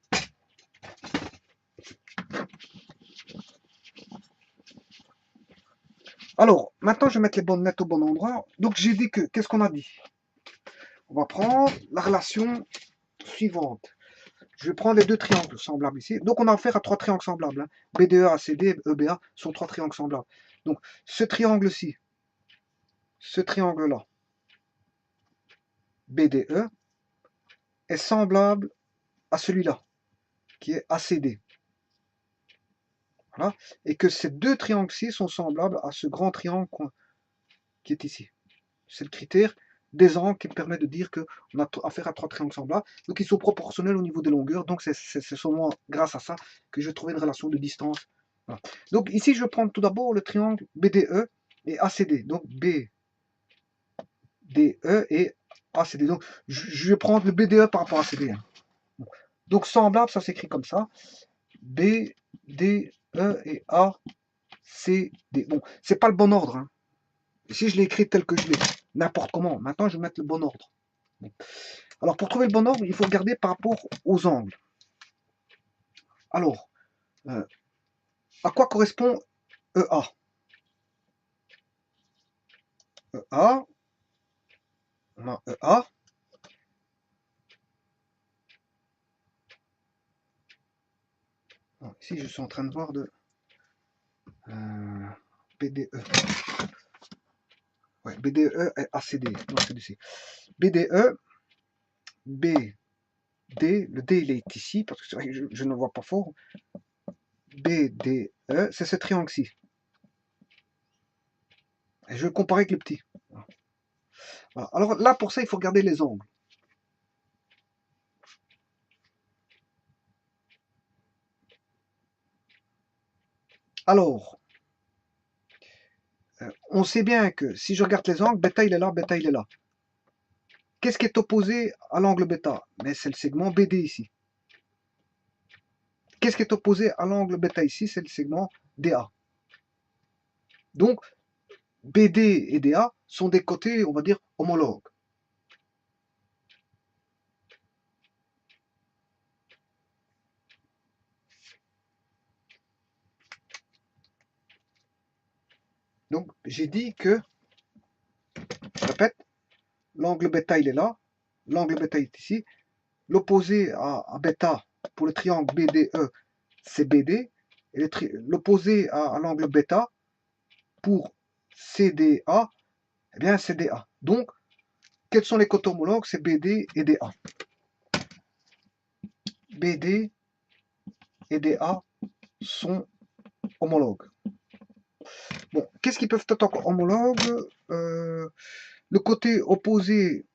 Alors, maintenant, je vais mettre les bonnes lettres au bon endroit. Donc, j'ai dit que, qu'est-ce qu'on a dit? On va prendre la relation suivante. Je vais prendre les deux triangles semblables ici. Donc, on a affaire à trois triangles semblables. Hein. BDE, ACD, EBA sont trois triangles semblables. Donc, ce triangle-ci, ce triangle-là, BDE, est semblable à celui-là, qui est ACD. Voilà. Et que ces deux triangles-ci sont semblables à ce grand triangle qui est ici. C'est le critère des angles qui permet de dire qu'on a affaire à trois triangles semblables. Donc ils sont proportionnels au niveau des longueurs. Donc c'est seulement grâce à ça que je trouvais une relation de distance. Voilà. Donc ici je vais prendre tout d'abord le triangle BDE et ACD. Donc BDE et ACD. Donc je vais prendre le BDE par rapport à ACD. Hein. Donc semblable, ça s'écrit comme ça. BDE et ACD. Bon, c'est pas le bon ordre. Hein. Si je l'ai écrit tel que je l'ai, n'importe comment, maintenant je vais mettre le bon ordre. Alors pour trouver le bon ordre, il faut regarder par rapport aux angles. Alors, à quoi correspond EA? EA, on a EA. Ici, je suis en train de voir de BDE. Ouais, BDE et ACD. Non, c'est ici. BDE, BD, le D il est ici, parce que je ne vois pas fort. BDE, c'est ce triangle-ci. Et je vais le comparer avec le petit. Voilà. Alors là, pour ça, il faut regarder les angles. Alors, on sait bien que si je regarde les angles, bêta il est là, bêta il est là. Qu'est-ce qui est opposé à l'angle bêta? Mais c'est le segment BD ici. Qu'est-ce qui est opposé à l'angle bêta ici? C'est le segment DA. Donc, BD et DA sont des côtés, on va dire, homologues. Donc, j'ai dit que, je répète, l'angle bêta il est là, l'angle bêta est ici. L'opposé à bêta pour le triangle BDE, c'est BD. Et l'opposé à l'angle bêta pour CDA, eh bien c'est DA. Donc, quels sont les côtés homologues? C'est BD et DA. BD et DA sont homologues. Bon, qu'est-ce qui peuvent être encore homologues? Le côté opposé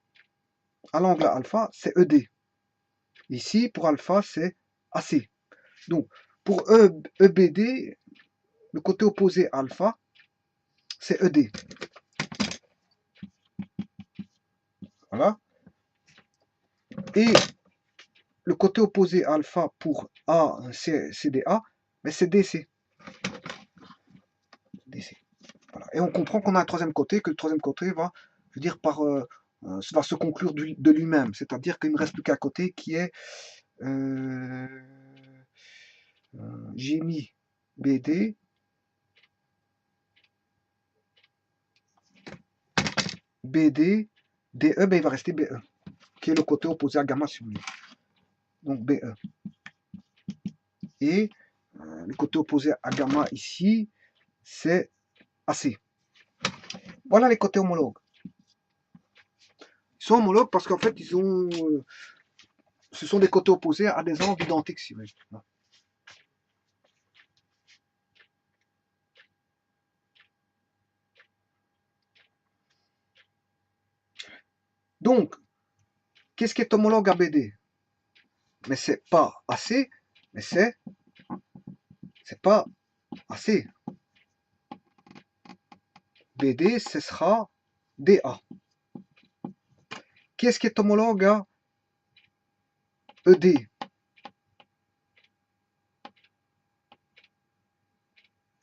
à l'angle alpha, c'est ED. Ici, pour alpha, c'est AC. Donc, pour EBD, le côté opposé à alpha, c'est ED. Voilà. Et le côté opposé à alpha pour CDA, mais c'est DC. DC. Voilà. Et on comprend qu'on a un troisième côté, que le troisième côté va, je veux dire, va se conclure de lui-même. C'est-à-dire qu'il ne reste plus qu'un côté qui est j'ai mis BD, BD, DE, ben il va rester BE, qui est le côté opposé à gamma si vous voulez. Donc BE. Et le côté opposé à gamma ici, c'est AC. Voilà les côtés homologues. Ils sont homologues parce qu'en fait, ce sont des côtés opposés à des angles identiques, si vous voulez. Donc, qu'est-ce qui est homologue à BD? Mais c'est pas AC, mais c'est pas AC. BD, ce sera DA. Qu'est-ce qui est homologue à ED?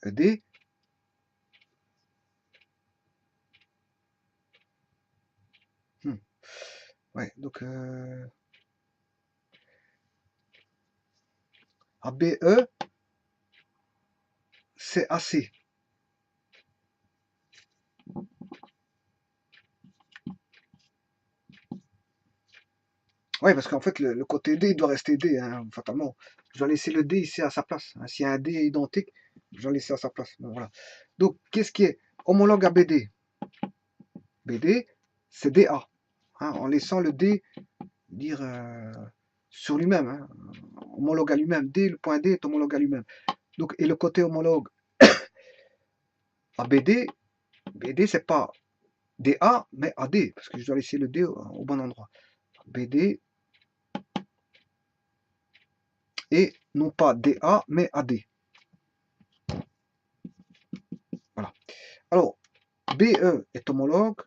ED, ouais, donc ABE, c'est AC. Ouais, parce qu'en fait, le côté D, il doit rester D, hein, fatalement. Je dois laisser le D ici à sa place. Hein. S'il y a un D identique, je dois laisser à sa place. Bon, voilà. Donc, qu'est-ce qui est homologue à BD? BD, c'est DA. Hein, en laissant le D dire sur lui-même. Hein, homologue à lui-même. D, le point D est homologue à lui-même. Donc, et le côté homologue à BD, BD, c'est pas DA, mais AD, parce que je dois laisser le D au bon endroit. BD, et non pas DA, mais AD. Voilà. Alors, BE est homologue.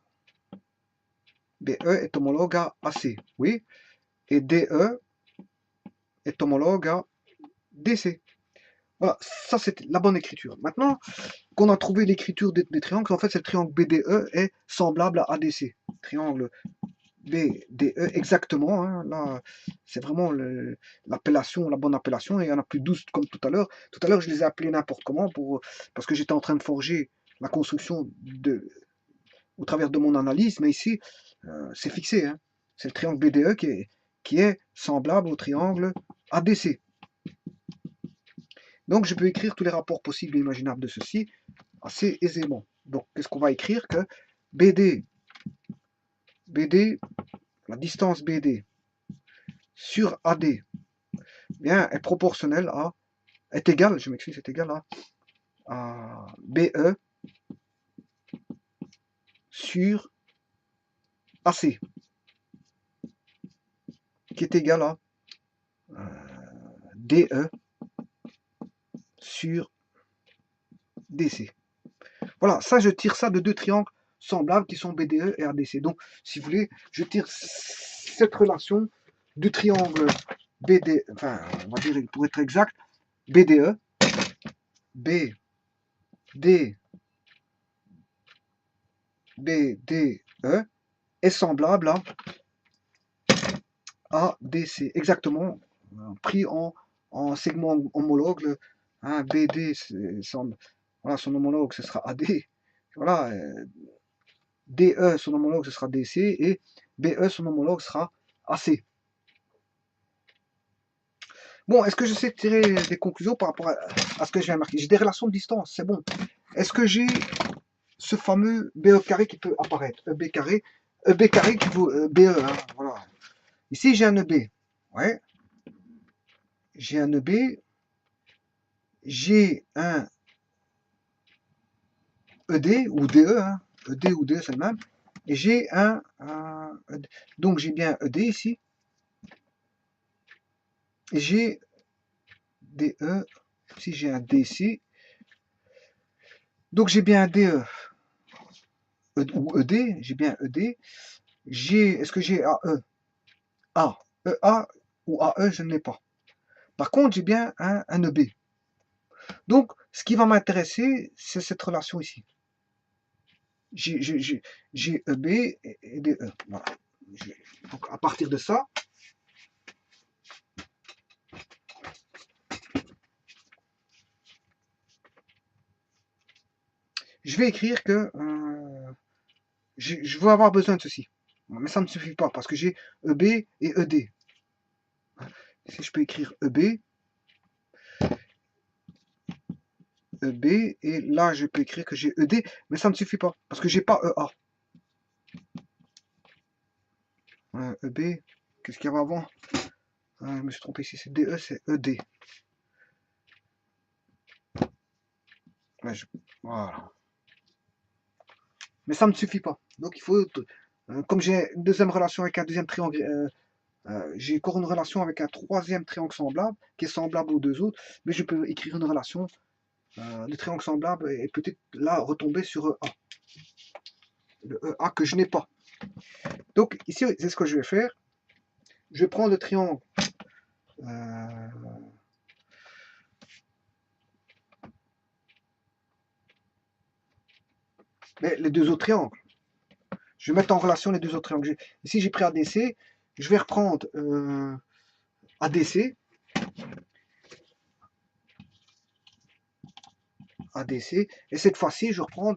BE est homologue à AC, oui. Et DE est homologue à DC. Voilà, ça c'est la bonne écriture. Maintenant qu'on a trouvé l'écriture des triangles, en fait, c'est le triangle BDE est semblable à ADC. Triangle BDE, exactement. Hein, là, c'est vraiment l'appellation, la bonne appellation. Et il y en a plus 12 comme tout à l'heure. Tout à l'heure, je les ai appelés n'importe comment parce que j'étais en train de forger la construction au travers de mon analyse. Mais ici, c'est fixé. Hein. C'est le triangle BDE qui est semblable au triangle ADC. Donc, je peux écrire tous les rapports possibles et imaginables de ceci assez aisément. Donc, qu'est-ce qu'on va écrire? Que BD, la distance BD sur AD bien, est proportionnelle à, est égale, je m'excuse, est égale à BE sur AC, qui est égal à DE sur DC. Voilà, ça, je tire ça de deux triangles semblables qui sont BDE et ADC. Donc, si vous voulez, je tire cette relation du triangle BD, enfin, on va dire, pour être exact, BDE, BD, BDE est semblable à ADC. Exactement, pris en segment homologue, hein, BD, voilà, son homologue, ce sera AD. Voilà, DE, son homologue, ce sera DC, et BE, son homologue, sera AC. Bon, est-ce que je sais tirer des conclusions par rapport à ce que je viens de marquer? J'ai des relations de distance, c'est bon. Est-ce que j'ai ce fameux BE carré qui peut apparaître? EB carré qui vaut BE, hein, voilà. Ici, j'ai un EB. Ouais. J'ai un EB. J'ai un ED ou DE, hein. ED ou DE, c'est le même. Et j'ai un donc j'ai bien ED ici. Et j'ai DE. Si j'ai un DC. Donc j'ai bien un DE ou ED. J'ai bien ED. Est-ce que j'ai AE? A. EA ou AE, je ne l'ai pas. Par contre, j'ai bien un EB. Donc, ce qui va m'intéresser, c'est cette relation ici. J'ai EB et DE. Voilà. Donc, à partir de ça, je vais écrire que je veux avoir besoin de ceci. Mais ça ne me suffit pas parce que j'ai EB et ED. Si je peux écrire EB, et là je peux écrire que j'ai ED, mais ça ne suffit pas parce que j'ai pas EA. EB, qu'est-ce qu'il y avait avant? Je me suis trompé ici, c'est DE, c'est ED. Ouais, voilà. Mais ça ne me suffit pas. Donc il faut Comme j'ai une deuxième relation avec un deuxième triangle, j'ai encore une relation avec un troisième triangle semblable, qui est semblable aux deux autres, mais je peux écrire une relation de triangle semblable et peut-être là retomber sur EA. Le EA que je n'ai pas. Donc ici, c'est ce que je vais faire. Je prends le triangle les deux autres triangles. Je vais mettre en relation les deux autres triangles. Ici, j'ai pris ADC. Je vais reprendre ADC. ADC. Et cette fois-ci, je reprends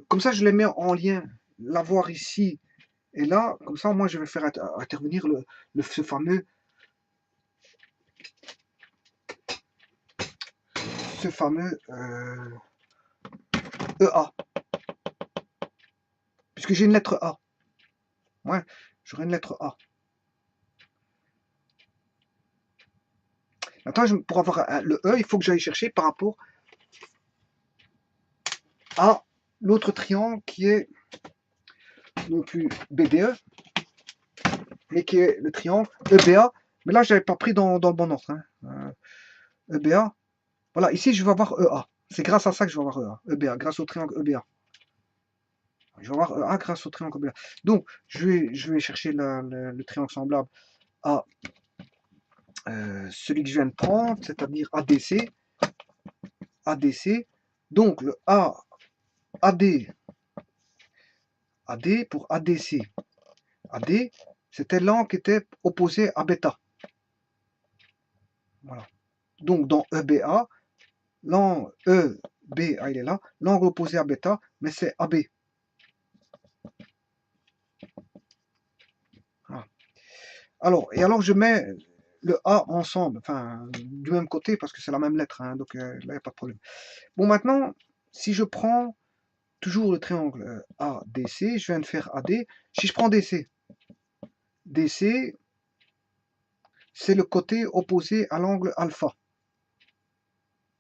comme ça, je les mets en lien. L'avoir ici et là. Comme ça, moi, je vais faire intervenir ce fameux EA. Puisque j'ai une lettre A. Ouais, j'aurai une lettre A. Maintenant, pour avoir le E, il faut que j'aille chercher par rapport à l'autre triangle qui est non plus BDE, mais qui est le triangle EBA. Mais là, je n'avais pas pris dans le bon ordre. Hein. EBA. Voilà, ici, je vais avoir EA. C'est grâce à ça que je vais avoir EA. EBA, grâce au triangle EBA. Je vais avoir EA grâce au triangle EBA. Donc, je vais chercher le triangle semblable à celui que je viens de prendre, c'est-à-dire ADC. ADC. Donc, le AD pour ADC. AD, c'était l'angle qui était opposé à bêta. Voilà. Donc, dans EBA, l'angle EBA, il est là. L'angle opposé à bêta, mais c'est AB. Voilà. Alors, je mets le A ensemble, enfin, du même côté, parce que c'est la même lettre, hein, donc là, il n'y a pas de problème. Bon, maintenant, si je prends toujours le triangle ADC, je viens de faire AD. Si je prends DC, DC, c'est le côté opposé à l'angle alpha.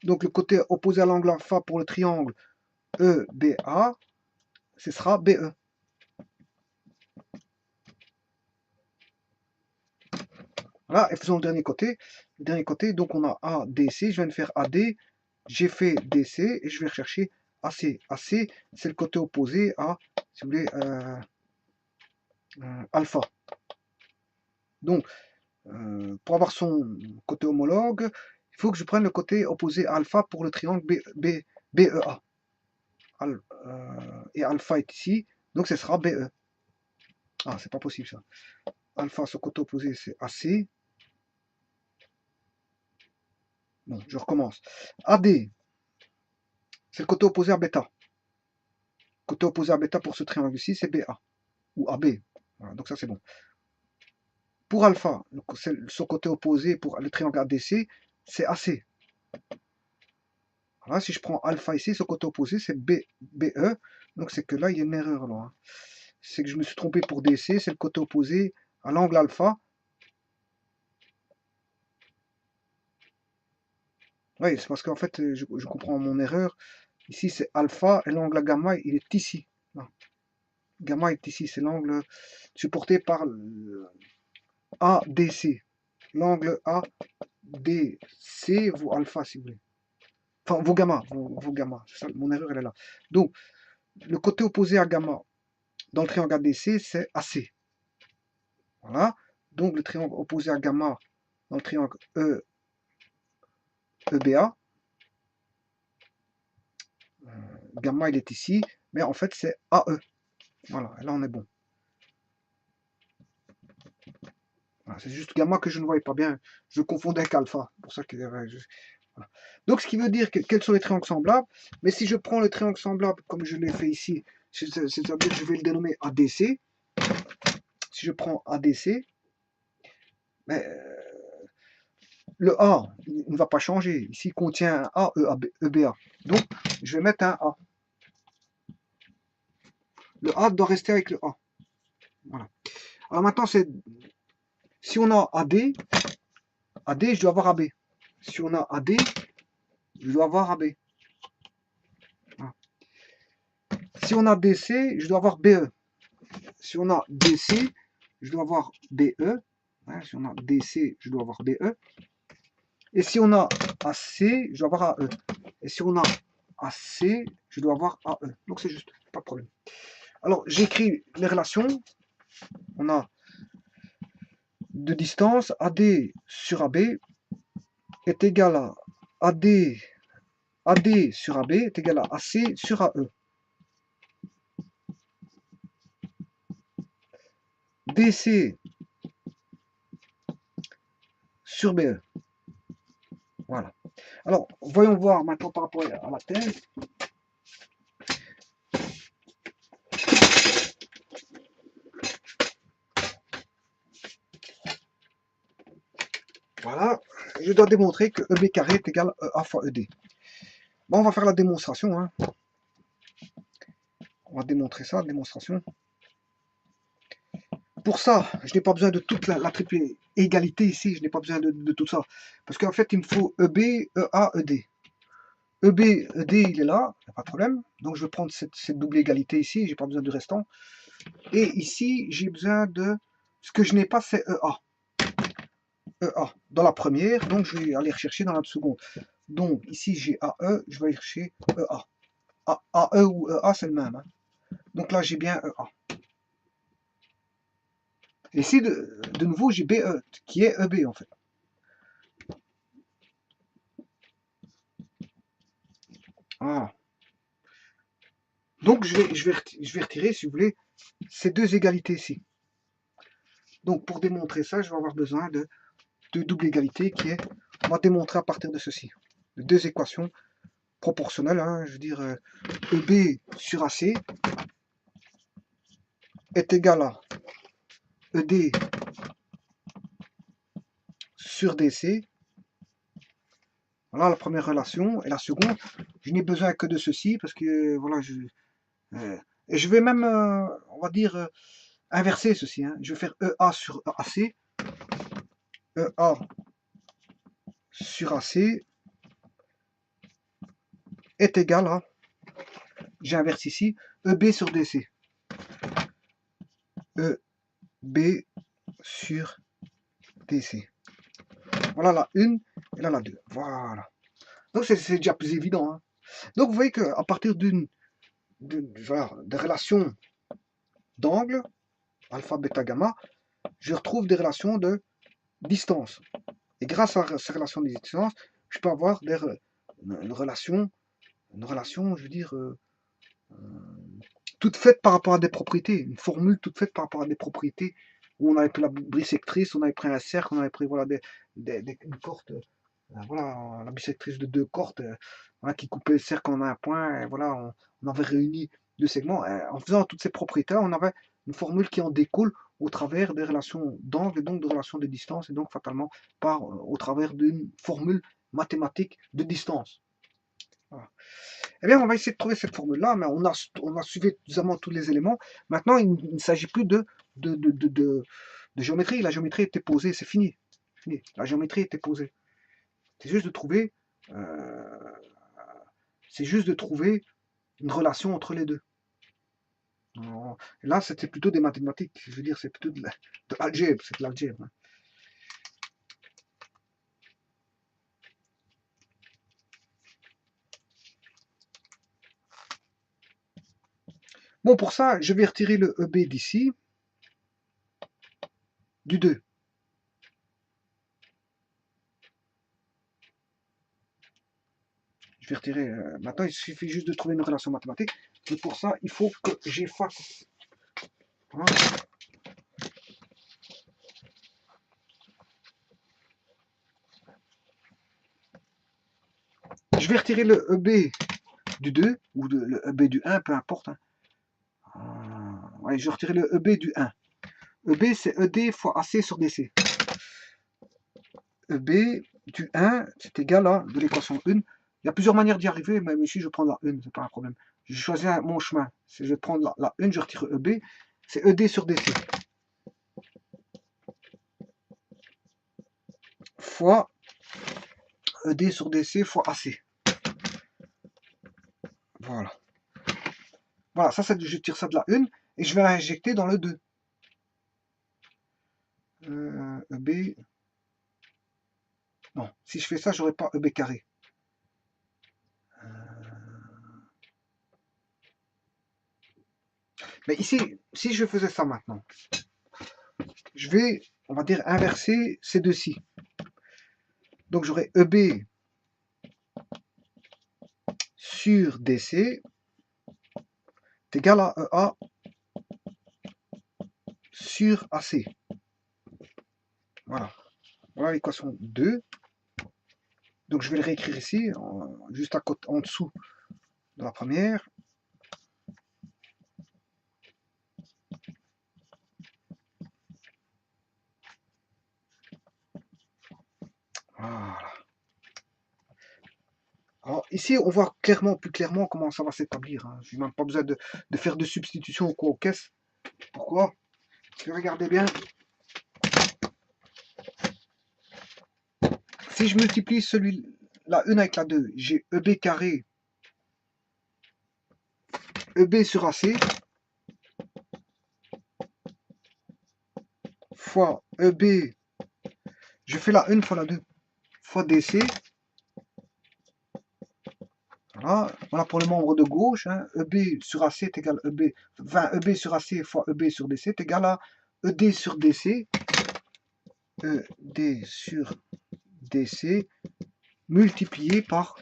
Donc le côté opposé à l'angle alpha pour le triangle EBA, ce sera BE. Voilà, et faisons le dernier côté. Le dernier côté, donc on a ADC, je viens de faire AD, j'ai fait DC, et je vais rechercher AC. AC, c'est le côté opposé à, si vous voulez, alpha. Donc, pour avoir son côté homologue, il faut que je prenne le côté opposé à alpha pour le triangle BEA. Et alpha est ici, donc ce sera BE. Ah, c'est pas possible ça. Alpha, ce côté opposé, c'est AC. Bon, je recommence. AD, c'est le côté opposé à bêta. Côté opposé à bêta pour ce triangle ici, c'est BA. Ou AB. Voilà, donc ça c'est bon. Pour alpha, ce côté opposé pour le triangle ADC, c'est AC. Voilà, si je prends alpha ici, ce côté opposé, c'est BE. Donc c'est que là, il y a une erreur là. Hein. C'est que je me suis trompé pour DC, c'est le côté opposé à l'angle alpha. Oui, c'est parce qu'en fait, je comprends mon erreur. Ici, c'est alpha et l'angle gamma, il est ici. Non. Gamma est ici, c'est l'angle supporté par ADC. L'angle ADC vaut alpha, si vous voulez. Enfin, vos gamma, vos gamma. Ça, mon erreur, elle est là. Donc, le côté opposé à gamma dans le triangle ADC, c'est AC. Voilà. Donc, le triangle opposé à gamma dans le triangle EBA, gamma, il est ici, mais en fait, c'est AE. Voilà, là, on est bon. Voilà, c'est juste gamma que je ne voyais pas bien. Je confondais avec alpha. Pour ça que, voilà. Donc, ce qui veut dire quels sont les triangles semblables. Mais si je prends le triangle semblable, comme je l'ai fait ici, c'est-à-dire que je vais le dénommer ADC. Si je prends ADC, mais, le A il ne va pas changer. Ici, il contient un A, EBA. Donc, je vais mettre un A. Le A doit rester avec le A. Voilà. Alors maintenant, si on a AD, je dois avoir AB. Si on a AD, je dois avoir AB. Voilà. Si on a DC, je dois avoir BE. si on a DC, je dois avoir BE. Hein, si on a DC, je dois avoir BE. Et si on a AC, je dois avoir AE. Et si on a AC, je dois avoir AE. Donc c'est juste, pas de problème. Alors j'écris les relations. On a de distance, AD sur AB est égal à AD sur AB est égal à AC sur AE. DC sur BE. Voilà. Alors, voyons voir maintenant par rapport à la thèse. Voilà. Je dois démontrer que EB carré est égal à EA fois ED. Bon, on va faire la démonstration. Hein. On va démontrer ça, démonstration. Pour ça, je n'ai pas besoin de toute la triple égalité ici. Je n'ai pas besoin de tout ça. Parce qu'en fait, il me faut EB, EA, ED. EB, ED, il est là, il n'y a pas de problème. Donc je vais prendre cette double égalité ici, j'ai pas besoin du restant. Et ici, j'ai besoin de... Ce que je n'ai pas, c'est EA. EA dans la première, donc je vais aller rechercher dans la seconde. Donc ici, j'ai AE, je vais aller chercher EA. AE ou EA, c'est le même. Hein. Donc là, j'ai bien EA. Et ici, de nouveau, j'ai BE, qui est EB en fait. Voilà. Donc je vais retirer, si vous voulez, ces deux égalités ici. Donc pour démontrer ça, je vais avoir besoin de double égalité qui est, on va démontrer à partir de ceci. De deux équations proportionnelles, hein, je veux dire EB sur AC est égal à ED sur DC. Voilà la première relation. Et la seconde, je n'ai besoin que de ceci parce que voilà, et je vais même, on va dire, inverser ceci. Hein. Je vais faire EA sur AC. EA sur AC est égal à, j'inverse ici, EB sur DC. EB sur DC. Voilà la 1 et là la 2. Voilà. Donc c'est déjà plus évident. Hein. Donc vous voyez qu'à partir des relations d'angle, alpha, bêta, gamma, je retrouve des relations de distance. Et grâce à ces relations de distance, je peux avoir une relation, je veux dire, toute faite par rapport à des propriétés, une formule toute faite par rapport à des propriétés, où on avait pris la bisectrice, on avait pris un cercle, on avait pris voilà, une corde, voilà, la bisectrice de deux cordes, voilà, qui coupait le cercle en un point, et voilà, on avait réuni deux segments. En faisant toutes ces propriétés, on avait une formule qui en découle au travers des relations d'angle, et donc de relations de distance, et donc fatalement au travers d'une formule mathématique de distance. Voilà. Eh bien, on va essayer de trouver cette formule-là, mais on a suffisamment tous les éléments. Maintenant, il ne s'agit plus de géométrie. La géométrie était posée, c'est fini. La géométrie était posée. C'est juste de trouver, une relation entre les deux. Là, c'était plutôt des mathématiques. Je veux dire, c'est plutôt de l'algèbre. C'est de l'algèbre. Hein. Bon, pour ça, je vais retirer le EB d'ici, du 2. Je vais retirer. Maintenant, il suffit juste de trouver une relation mathématique. Et pour ça, il faut que j'efface. Voilà. Je vais retirer le EB du 2, ou le EB du 1, peu importe. Hein. Ouais, je vais retirer le EB du 1. EB, c'est ED fois AC sur DC. EB du 1, c'est égal à, de l'équation 1. Il y a plusieurs manières d'y arriver, mais ici, je vais prendre la 1, c'est pas un problème. Je choisis mon chemin. Je vais prendre la 1, je retire EB. C'est ED sur DC. Fois ED sur DC fois AC. Voilà. Voilà, ça, je tire ça de la 1. et je vais l'injecter dans le 2. EB. Non, si je fais ça, j'aurai pas EB carré. Mais ici, si je faisais ça maintenant, je vais, on va dire, inverser ces deux-ci. Donc j'aurai EB sur DC est égal à EA sur AC. Voilà. Voilà l'équation 2. Donc je vais le réécrire ici, juste à côté, en dessous de la première. Voilà. Alors ici, on voit clairement, plus clairement comment ça va s'établir. Hein. Je n'ai même pas besoin de faire de substitution au aux caisses. Pourquoi? Parce que regardez bien. Si je multiplie la 1 avec la 2, j'ai EB carré, EB sur AC, fois EB, je fais la 1 fois la 2, fois DC. Voilà pour le membre de gauche. Hein. EB sur AC est égal à EB, enfin EB sur AC fois EB sur DC est égal à ED sur DC. ED sur DC multiplié par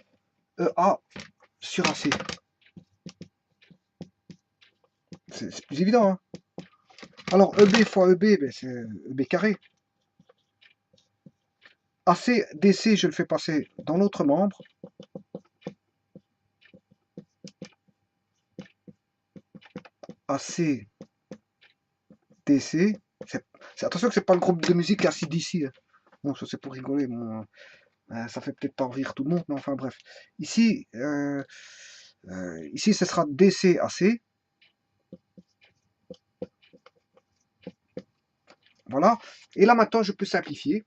EA sur AC. C'est plus évident. Hein. Alors EB fois EB, ben, c'est EB carré. AC, DC, je le fais passer dans l'autre membre. AC, DC. Attention que c'est pas le groupe de musique AC/DC. Hein. Bon, ça c'est pour rigoler. Bon, ça fait peut-être pas rire tout le monde, mais enfin bref. Ici, ici ce sera DC, AC. Voilà. Et là maintenant, je peux simplifier.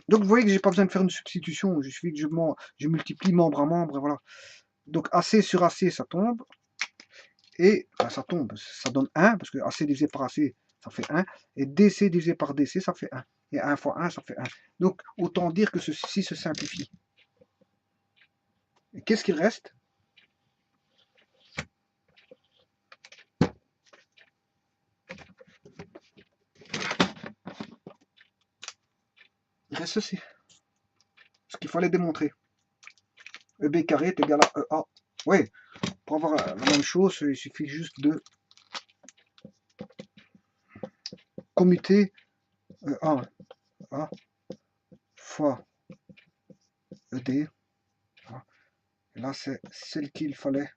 Donc vous voyez que j'ai pas besoin de faire une substitution. Il suffit que je multiplie membre à membre. Et voilà. Donc AC sur AC, ça tombe. Et ça tombe, ça donne 1, parce que AC divisé par AC, ça fait 1. Et DC divisé par DC, ça fait 1. Et 1 fois 1, ça fait 1. Donc autant dire que ceci se simplifie. Et qu'est-ce qu'il reste? Il reste ceci. Ce qu'il fallait démontrer. EB carré est égal à EA. Oui, pour avoir la même chose, il suffit juste de commuter EA, A fois ED. Et là, c'est celle qu'il fallait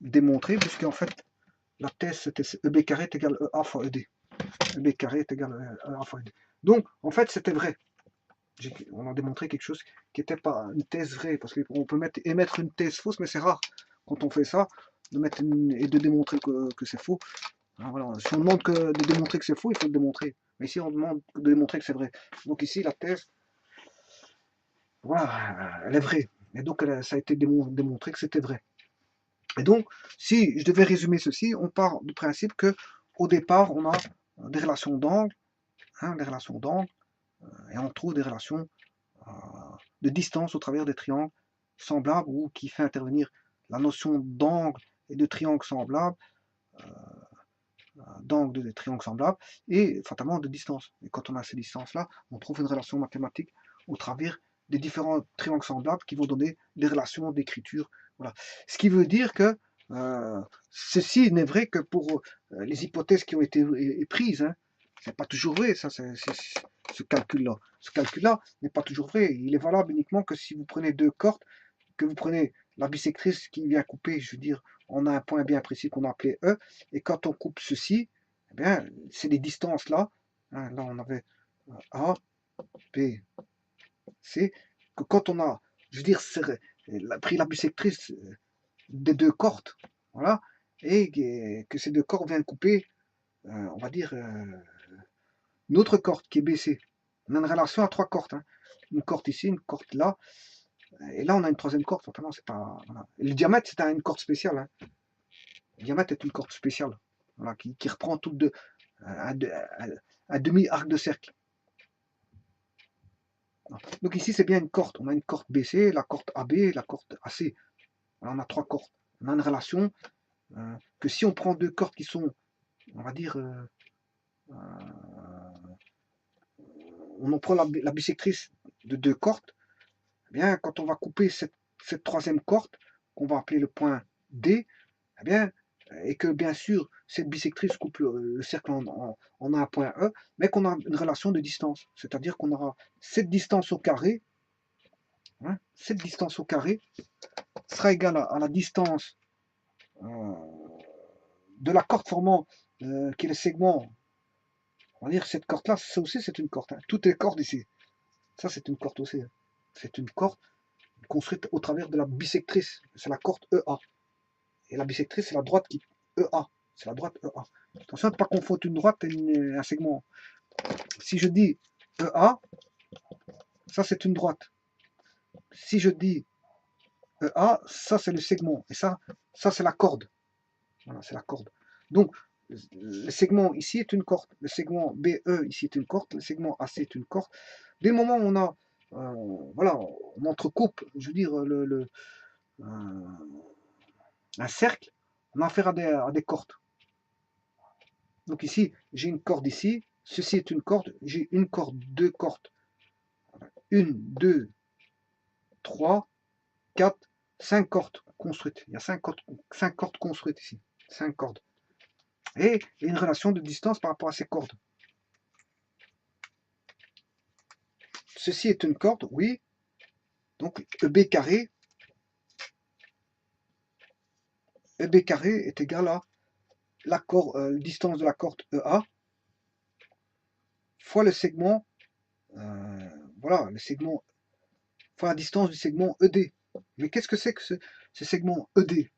démontrer, puisqu'en fait, la thèse, c'était EB carré est égal à EA fois ED. EB carré est égal à EA fois ED. Donc, en fait, c'était vrai. On a démontré quelque chose qui n'était pas une thèse vraie, parce qu'on peut émettre une thèse fausse, mais c'est rare quand on fait ça, et de démontrer que c'est faux. Alors voilà. Si on demande de démontrer que c'est faux, il faut le démontrer. Mais ici, on demande de démontrer que c'est vrai. Donc ici, la thèse, voilà, elle est vraie. Et donc, ça a été démontré que c'était vrai. Et donc, si je devais résumer ceci, on part du principe que au départ, on a des relations d'angle, hein, et on trouve des relations de distance au travers des triangles semblables ou qui fait intervenir la notion d'angle et de triangle semblable, d'angle de triangle semblable et fatalement de distance. Et quand on a ces distances-là, on trouve une relation mathématique au travers des différents triangles semblables qui vont donner des relations d'écriture. Voilà. Ce qui veut dire que ceci n'est vrai que pour les hypothèses qui ont été prises. Hein. C'est pas toujours vrai, ça, ce calcul-là. Ce calcul-là n'est pas toujours vrai. Il est valable uniquement que si vous prenez deux cordes, que vous prenez la bisectrice qui vient couper, je veux dire, on a un point bien précis qu'on a appelé E, et quand on coupe ceci, eh bien, c'est les distances là. Hein, là, on avait A, B, C, que quand on a, je veux dire, pris la bisectrice des deux cordes, voilà, et que ces deux cordes viennent couper, on va dire, une autre corde qui est BC. On a une relation à trois cordes. Hein. Une corde ici, une corde là. Et là, on a une troisième corde. Fatalement, c'est pas. Voilà. Le diamètre, c'est une corde spéciale. Hein. Le diamètre est une corde spéciale, voilà, qui reprend tout un demi-arc de cercle. Donc ici, c'est bien une corde. On a une corde BC, la corde AB, la corde AC. Voilà, on a trois cordes. On a une relation que si on prend deux cordes qui sont, on va dire, on en prend la bisectrice de deux cordes, eh bien, quand on va couper cette troisième corde, qu'on va appeler le point D, eh bien, et que bien sûr, cette bisectrice coupe le cercle en un point E, mais qu'on a une relation de distance. C'est-à-dire qu'on aura cette distance au carré, hein, cette distance au carré sera égale à la distance de la corde formant, qui est le segment. On va dire cette corde-là, ça aussi c'est une corde. Hein. Toutes les cordes ici. Ça c'est une corde aussi. Hein. C'est une corde construite au travers de la bisectrice. C'est la corde EA. Et la bisectrice, c'est la droite qui EA. C'est la droite EA. Attention de ne pas confondre une droite et un segment. Si je dis EA, ça c'est une droite. Si je dis EA, ça c'est le segment. Et ça c'est la corde. Voilà, c'est la corde. Donc, le segment ici est une corde. Le segment BE ici est une corde. Le segment AC est une corde. Dès le moment où on a, voilà, on entrecoupe, je veux dire, un cercle, on a affaire à des cordes. Donc ici, j'ai une corde ici. Ceci est une corde. J'ai une corde, deux cordes. Une, deux, trois, quatre, cinq cordes construites. Il y a cinq cordes construites ici. Cinq cordes. Et il y a une relation de distance par rapport à ces cordes. Ceci est une corde, oui. Donc EB carré est égal à la distance de la corde EA fois le segment, voilà, le segment, fois la distance du segment ED. Mais qu'est-ce que c'est que ce segment ED?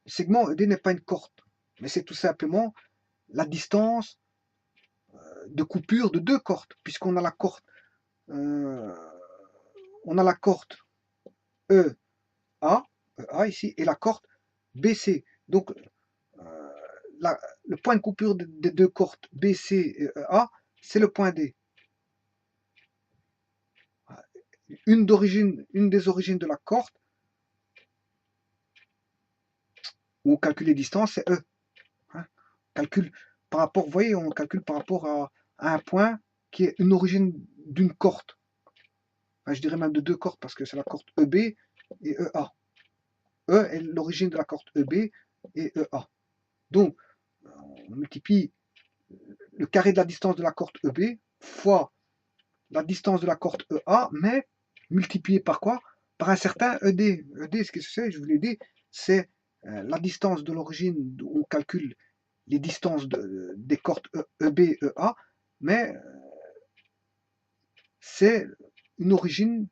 Le segment ED n'est pas une corde, mais c'est tout simplement la distance de coupure de deux cordes, puisqu'on a la corde, on a la corde EA ici, et la corde BC. Donc le point de coupure des deux cordes BC et EA, c'est le point D. Une des origines de la corde, où on calcule les distances, c'est E. Hein, calcule par rapport, vous voyez, on calcule par rapport à un point qui est une origine d'une corde. Enfin, je dirais même de deux cordes, parce que c'est la corde EB et EA. E est l'origine de la corde EB et EA. Donc, on multiplie le carré de la distance de la corde EB fois la distance de la corde EA, mais multiplié par quoi? Par un certain ED. ED, ce que c'est, je vous l'ai dit, c'est la distance de l'origine où on calcule les distances des cordes EB, EA, mais c'est une origine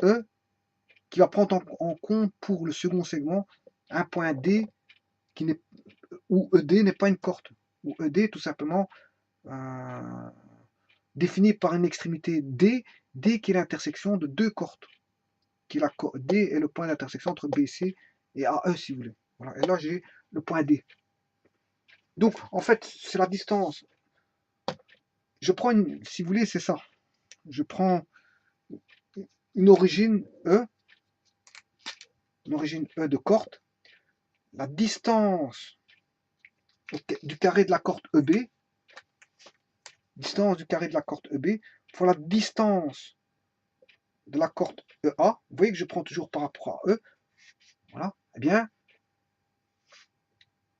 E qui va prendre en compte pour le second segment un point D qui où ED n'est pas une corde, où ED tout simplement défini par une extrémité D, D qui est l'intersection de deux cordes. D est le point d'intersection entre BC et AE si vous voulez. Voilà. Et là j'ai le point D. Donc en fait c'est la distance. Je prends une, si vous voulez c'est ça. Je prends une origine E de corde. La distance du carré de la corde EB, distance du carré de la corde EB, fois la distance de la corde EA, vous voyez que je prends toujours par rapport à E, voilà, eh bien,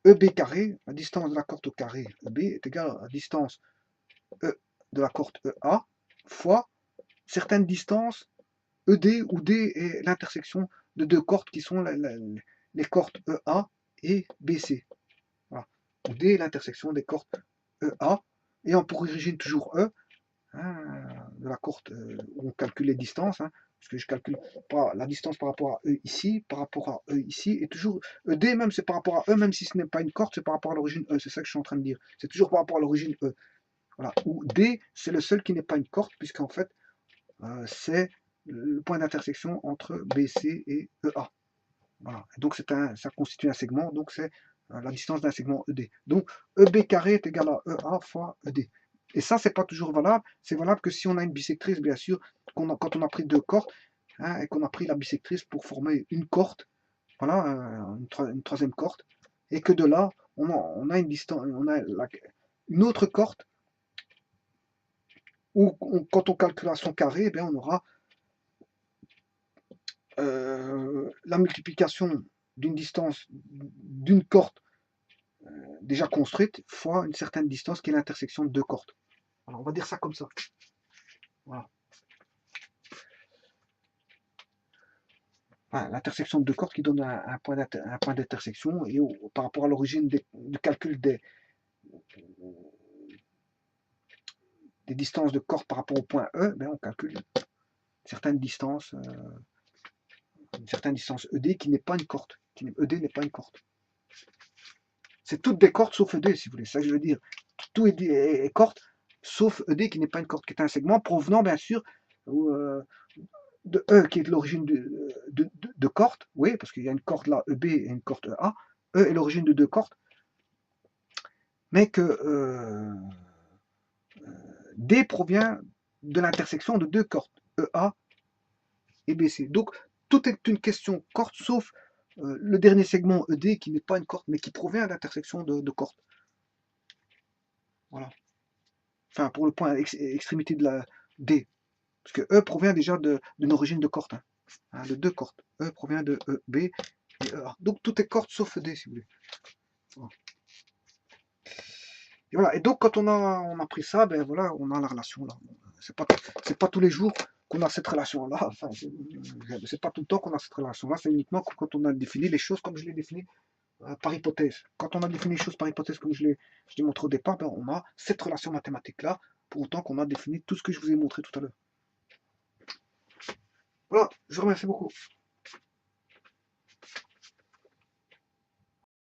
EB carré, la distance de la corde au carré EB est égale à la distance E de la corde EA, fois certaines distances ED, où D est l'intersection de deux cordes qui sont les cordes EA et BC. Voilà. Où D est l'intersection des cordes EA, ayant pour origine toujours E, hein, de la corde où on calcule les distances, hein, parce que je calcule pas la distance par rapport à E ici, par rapport à E ici, et toujours D même c'est par rapport à E, même si ce n'est pas une corde, c'est par rapport à l'origine E, c'est ça que je suis en train de dire, c'est toujours par rapport à l'origine E. Voilà, où D c'est le seul qui n'est pas une corde, puisqu'en fait c'est le point d'intersection entre BC et EA. Voilà. Et donc ça constitue un segment, donc c'est la distance d'un segment ED. Donc EB carré est égal à EA fois ED. Et ça, c'est pas toujours valable. C'est valable que si on a une bisectrice, bien sûr, quand on a pris deux cordes, hein, et qu'on a pris la bisectrice pour former une corde, voilà, une troisième corde, et que de là, on a une distance, une autre corde, où quand on calculera son carré, eh bien, on aura la multiplication d'une distance d'une corde déjà construite fois une certaine distance qui est l'intersection de deux cordes. Alors on va dire ça comme ça. Voilà. Enfin, l'intersection de deux cordes qui donne un point d'intersection et par rapport à l'origine du calcul des distances de cordes par rapport au point E, ben on calcule certaines distances, une certaine distance ED qui n'est pas une corde. ED n'est pas une corde. C'est toutes des cordes sauf ED, si vous voulez. C'est ça que je veux dire. Tout est corde, sauf ED qui n'est pas une corde, qui est un segment provenant, bien sûr, de E qui est de l'origine de corde. Oui, parce qu'il y a une corde là, EB, et une corde EA. E est l'origine de deux cordes. Mais que D provient de l'intersection de deux cordes, EA et BC. Donc, tout est une question corde, sauf le dernier segment ED qui n'est pas une corde, mais qui provient de l'intersection de cordes. Voilà. Enfin, pour le point extrémité de la D. Parce que E provient déjà d'une origine de corde, hein, de deux cordes. E provient de EB et EA. Donc, tout est corde sauf D, si vous voulez. Voilà. Et voilà. Et donc, quand on a pris ça, ben voilà, on a la relation là. C'est pas tous les jours qu'on a cette relation-là. Enfin, c'est pas tout le temps qu'on a cette relation-là. C'est uniquement quand on a défini les choses comme je l'ai défini par hypothèse. Quand on a défini les choses par hypothèse comme je l'ai montré au départ, ben, on a cette relation mathématique-là, pour autant qu'on a défini tout ce que je vous ai montré tout à l'heure. Voilà, je vous remercie beaucoup.